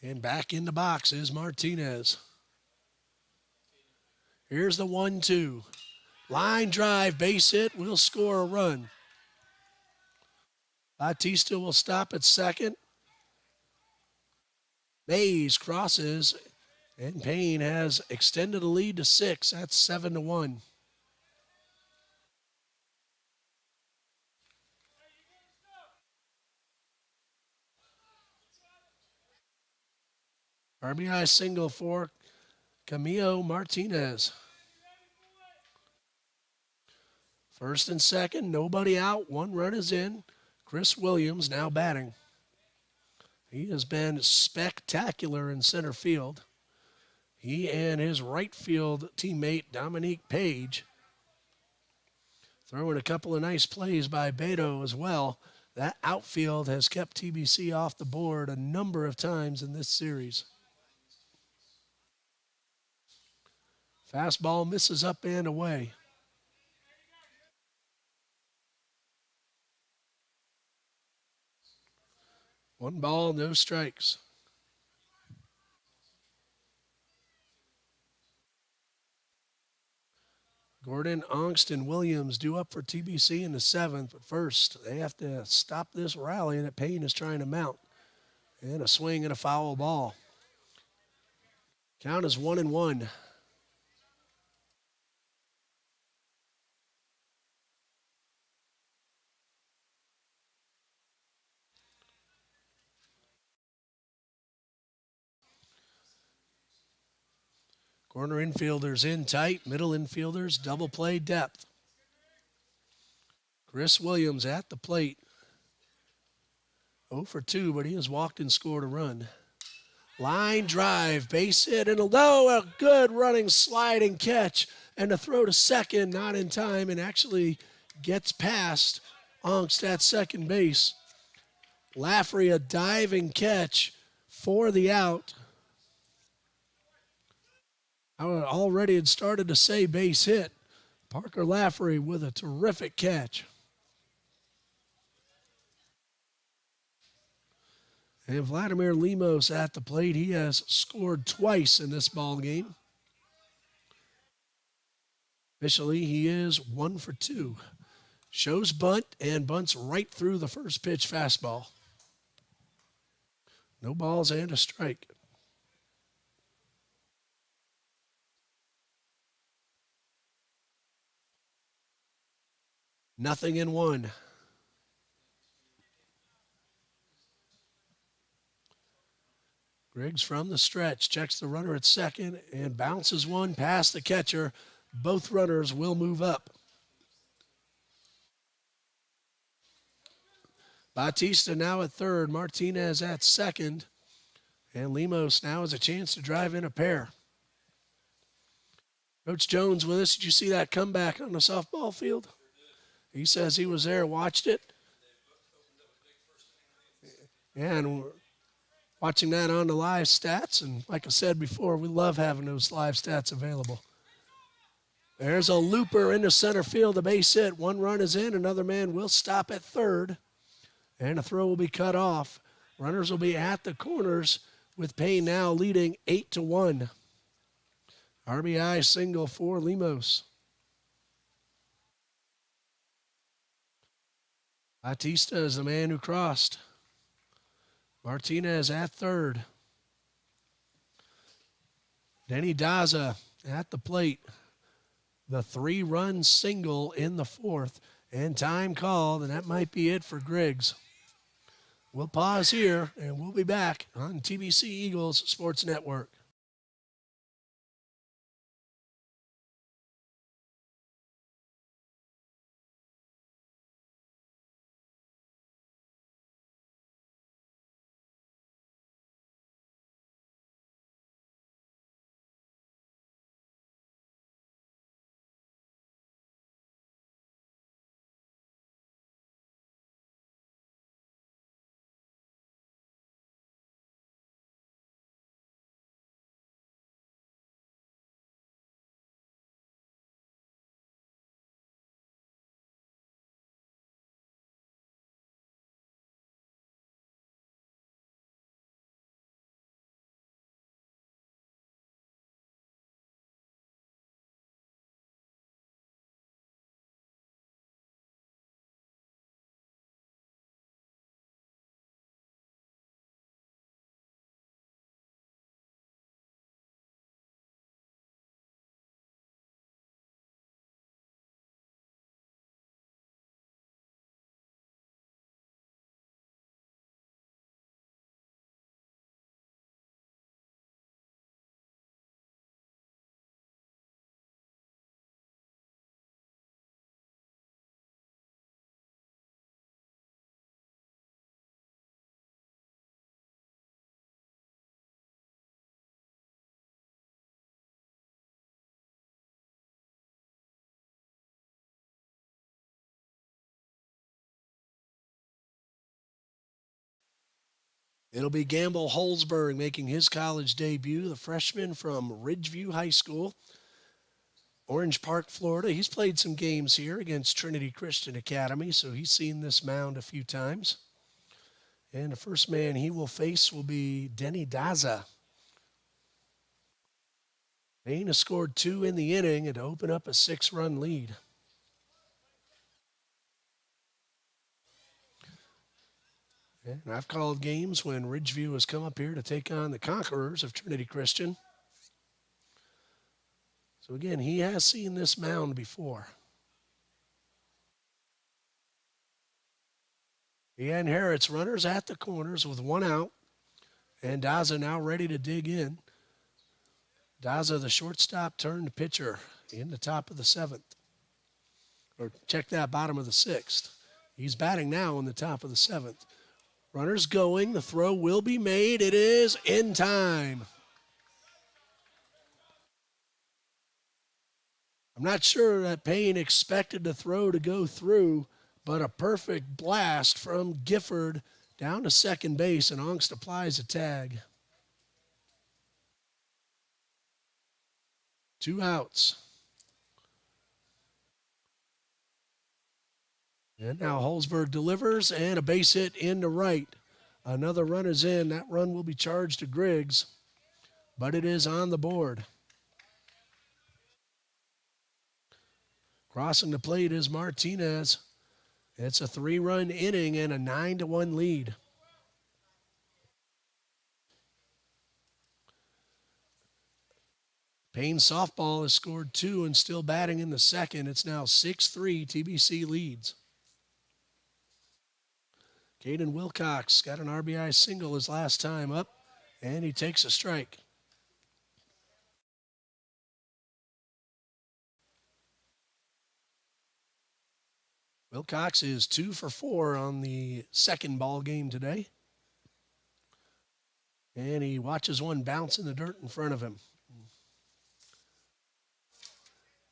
[SPEAKER 1] And back in the box is Martinez. Here's the 1-2. Line drive, base hit, will score a run. Bautista will stop at second. Mays crosses, and Paine has extended the lead to 6. That's 7-1. RBI single for Camilo Martinez. First and second, nobody out. One run is in. Chris Williams now batting. He has been spectacular in center field. He and his right field teammate, Dominique Page, throwing a couple of nice plays by Beto as well. That outfield has kept TBC off the board a number of times in this series. Fastball misses up and away. One ball, no strikes. Gordon, Ongst, and Williams due up for TBC in the seventh, but first they have to stop this rally that Paine is trying to mount. And a swing and a foul ball. Count is 1-1. Corner infielders in tight, middle infielders double play depth. Chris Williams at the plate. 0 for 2, but he has walked and scored a run. Line drive, base hit, and a good running sliding catch. And a throw to second, not in time, and actually gets past Ongst at second base. Laffrey, a diving catch for the out. I already had started to say base hit. Parker Laffrey with a terrific catch. And Vladimir Lemos at the plate. He has scored twice in this ball game. Officially, he is 1 for 2. Shows bunt and bunts right through the first pitch fastball. No balls and a strike. Nothing in one. Griggs from the stretch checks the runner at second and bounces one past the catcher. Both runners will move up. Bautista now at third, Martinez at second, and Lemos now has a chance to drive in a pair. Coach Jones with us. Did you see that comeback on the softball field? He says he was there, watched it. And we're watching that on the live stats. And like I said before, we love having those live stats available. There's a looper into center field, a base hit. One run is in. Another man will stop at third. And a throw will be cut off. Runners will be at the corners with Paine now leading 8-1. RBI single for Lemos. Bautista is the man who crossed. Martinez at third. Denny Daza at the plate. The 3-run single in the fourth. And time called, and that might be it for Griggs. We'll pause here, and we'll be back on TBC Eagles Sports Network. It'll be Gamble Holzberg making his college debut, the freshman from Ridgeview High School, Orange Park, Florida. He's played some games here against Trinity Christian Academy, so he's seen this mound a few times. And the first man he will face will be Denny Daza. Paine has scored 2 in the inning and to open up a 6-run lead. And I've called games when Ridgeview has come up here to take on the Conquerors of Trinity Christian. So again, he has seen this mound before. He inherits runners at the corners with 1 out. And Daza now ready to dig in. Daza, the shortstop turned pitcher in the top of the 7th. Or check that, bottom of the 6th. He's batting now in the top of the 7th. Runners going. The throw will be made. It is in time. I'm not sure that Paine expected the throw to go through, but a perfect blast from Gifford down to second base, and Ongst applies a tag. 2 outs. And now Holzberg delivers, and a base hit into right. Another run is in. That run will be charged to Griggs, but it is on the board. Crossing the plate is Martinez. It's a 3-run inning and a 9-1 lead. Paine softball has scored 2 and still batting in the 2nd. It's now 6-3. TBC leads. Caden Wilcox got an RBI single his last time up, and he takes a strike. Wilcox is 2 for 4 on the second ball game today. And he watches one bounce in the dirt in front of him.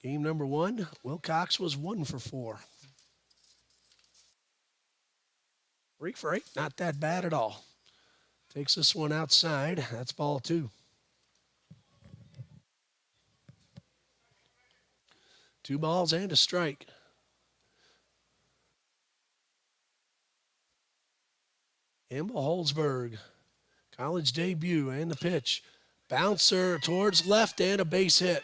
[SPEAKER 1] Game number 1, Wilcox was 1 for 4. 3 for 8, not that bad at all. Takes this one outside. That's ball 2. 2 balls and a strike. Campbell Holzberg, college debut, and the pitch. Bouncer towards left and a base hit.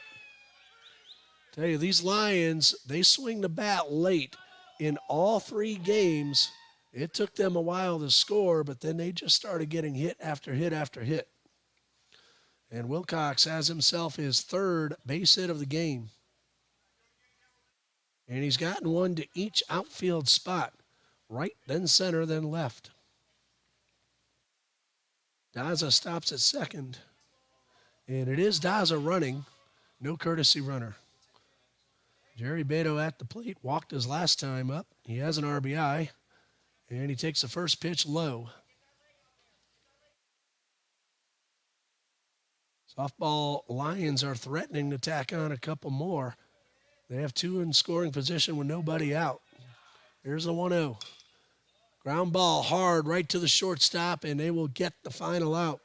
[SPEAKER 1] Tell you, these Lions, they swing the bat late in all 3 games. It took them a while to score, but then they just started getting hit after hit after hit. And Wilcox has himself his 3rd base hit of the game. And he's gotten one to each outfield spot, right, then center, then left. Daza stops at second. And it is Daza running, no courtesy runner. Jerry Beto at the plate, walked his last time up. He has an RBI, and he takes the first pitch low. Softball Lions are threatening to tack on a couple more. They have 2 in scoring position with nobody out. Here's the 1-0. Ground ball hard right to the shortstop, and they will get the final out.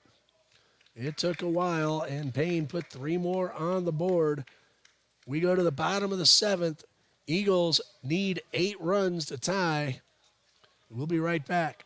[SPEAKER 1] It took a while, and Paine put 3 more on the board. We go to the bottom of the 7th. Eagles need 8 runs to tie. We'll be right back.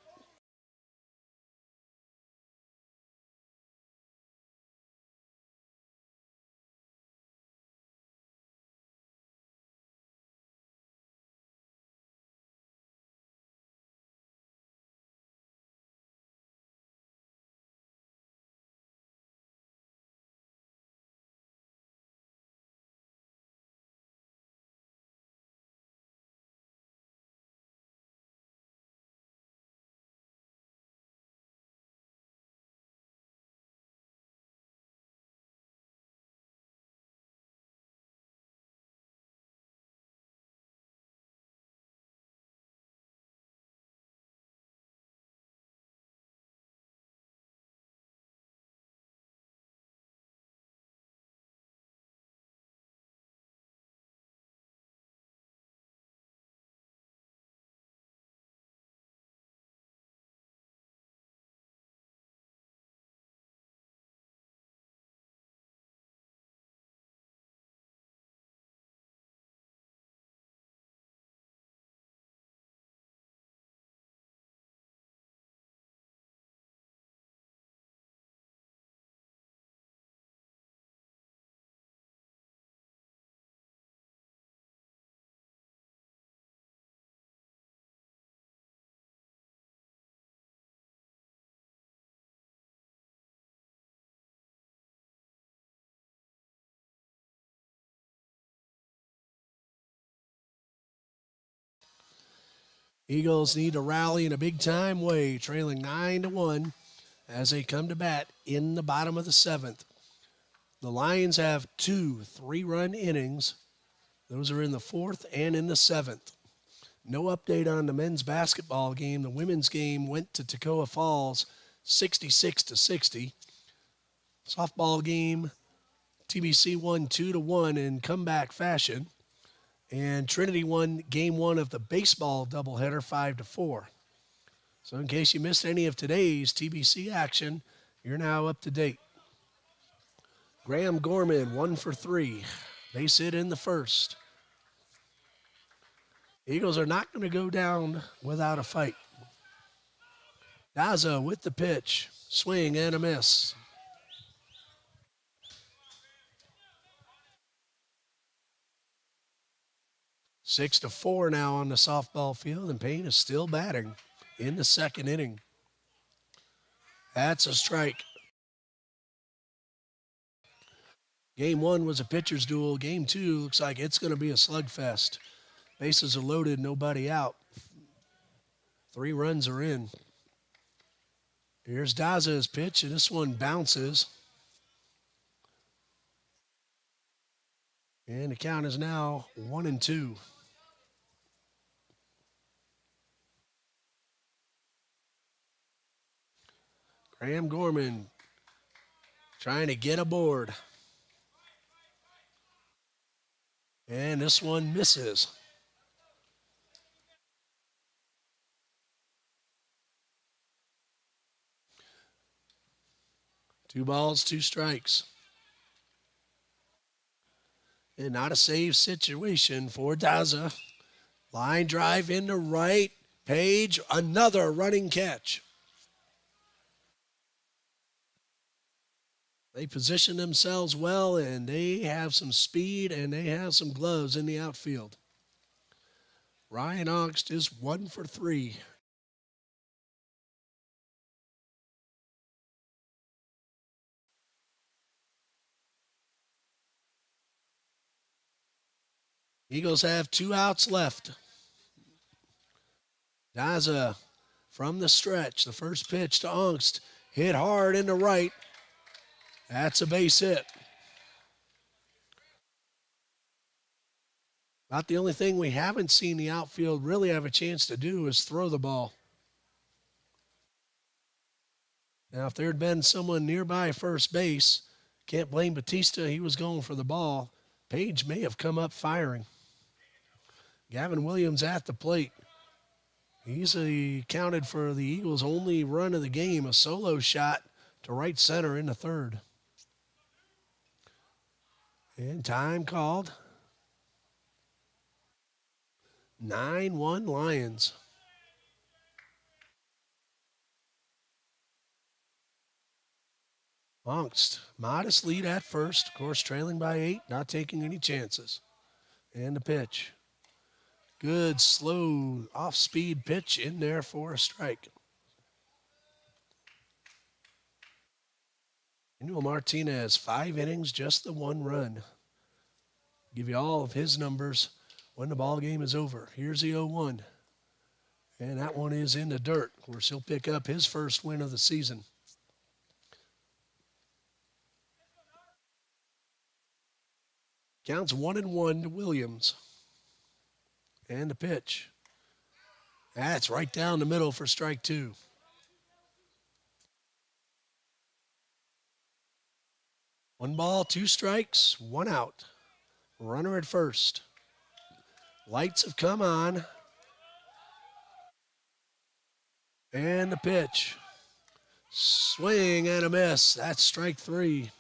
[SPEAKER 1] Eagles need to rally in a big-time way, trailing 9-1 as they come to bat in the bottom of the seventh. The Lions have 2 3-run innings. Those are in the fourth and in the seventh. No update on the men's basketball game. The women's game went to Toccoa Falls 66-60. Softball game, TBC won 2-1 in comeback fashion. And Trinity won game 1 of the baseball doubleheader 5-4. So in case you missed any of today's TBC action, you're now up to date. Graham Gorman, 1 for 3. Base hit in the first. Eagles are not going to go down without a fight. Daza with the pitch. Swing and a miss. Six to 4 now on the softball field, and Paine is still batting in the second inning. That's a strike. Game 1 was a pitcher's duel. Game 2 looks like it's going to be a slugfest. Bases are loaded, nobody out. 3 runs are in. Here's Daza's pitch, and this one bounces. And the count is now 1-2. Graham Gorman trying to get aboard. And this one misses. Two balls, 2 strikes. And not a save situation for Daza. Line drive into right. Page, another running catch. They position themselves well, and they have some speed, and they have some gloves in the outfield. Ryan Augst is 1 for 3. Eagles have 2 outs left. Daza from the stretch. The first pitch to Augst. Hit hard into right. That's a base hit. About the only thing we haven't seen the outfield really have a chance to do is throw the ball. Now, if there had been someone nearby first base, can't blame Batista. He was going for the ball. Page may have come up firing. Gavin Williams at the plate. He's accounted for the Eagles' only run of the game, a solo shot to right center in the third. And time called. 9-1 Lions. Augst, modest lead at first. Of course, trailing by 8, not taking any chances. And the pitch. Good, slow, off-speed pitch in there for a strike. Manuel Martinez, 5 innings, just the 1 run. Give you all of his numbers when the ball game is over. Here's the 0-1. And that one is in the dirt. Of course, he'll pick up his first win of the season. Counts 1-1 to Williams. And the pitch. That's right down the middle for strike 2. One ball, 2 strikes, 1 out. Runner at first. Lights have come on. And the pitch. Swing and a miss. That's strike 3.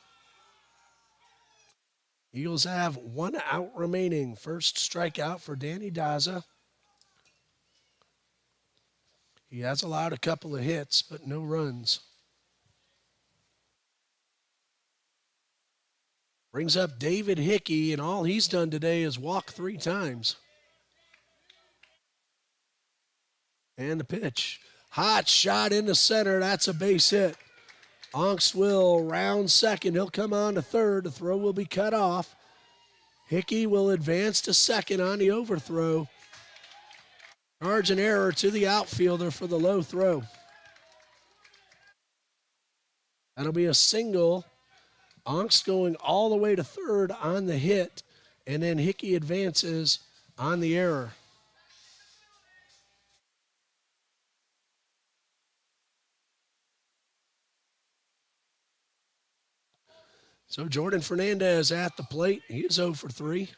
[SPEAKER 1] Eagles have 1 out remaining. First strikeout for Danny Daza. He has allowed a couple of hits, but no runs. Brings up David Hickey, and all he's done today is walk 3 times. And the pitch. Hot shot into center. That's a base hit. Augst will round second. He'll come on to third. The throw will be cut off. Hickey will advance to second on the overthrow. Margin error to the outfielder for the low throw. That'll be a single. Onks going all the way to third on the hit, and then Hickey advances on the error. So Jordan Fernandez at the plate. He is 0 for 3.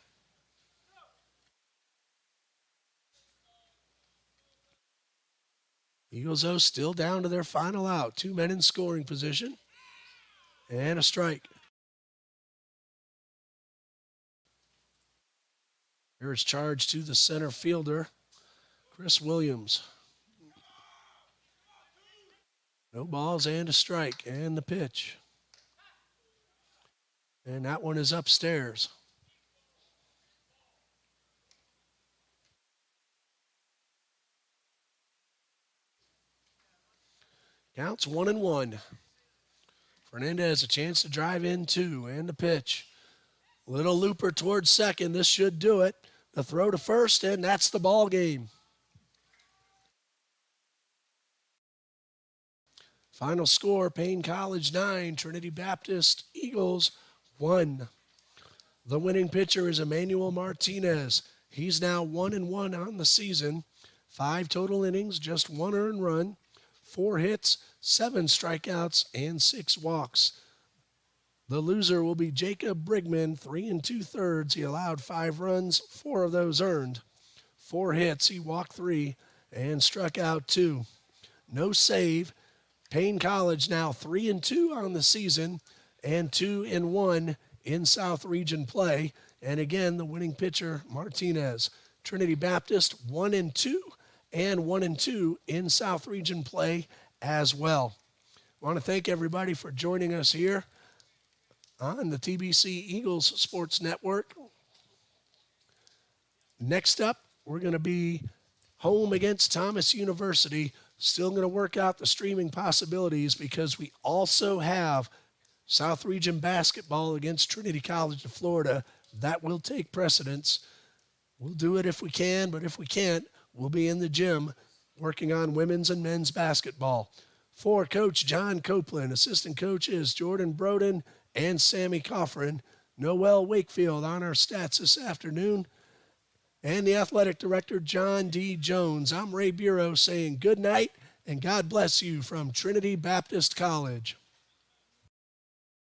[SPEAKER 1] Eagles, though, still down to their final out. 2 men in scoring position. And a strike. Here is charge to the center fielder, Chris Williams. No balls and a strike. And the pitch. And that one is upstairs. Counts 1-1. Fernandez a chance to drive in 2, and the pitch. Little looper towards second. This should do it. The throw to first, and that's the ball game. Final score, Paine College 9, Trinity Baptist Eagles 1. The winning pitcher is Emmanuel Martinez. He's now 1-1 on the season. 5 total innings, just 1 earned run, 4 hits, 7 strikeouts, and 6 walks. The loser will be Jacob Brigman, 3 2/3. He allowed 5 runs, 4 of those earned. 4 hits, he walked 3 and struck out 2. No save. Paine College now 3-2 on the season and 2-1 in South Region play. And again, the winning pitcher, Martinez. Trinity Baptist 1-2 and 1-2 in South Region play as well. I want to thank everybody for joining us here on the TBC Eagles Sports Network. Next up, we're going to be home against Thomas University. Still going to work out the streaming possibilities because we also have South Region basketball against Trinity College of Florida. That will take precedence. We'll do it if we can, but if we can't, we'll be in the gym working on women's and men's basketball. For Coach John Copeland, assistant coaches Jordan Broden and Sammy Coffrin, Noel Wakefield on our stats this afternoon, and the athletic director, John D. Jones. I'm Ray Bureau saying good night and God bless you from Trinity Baptist College.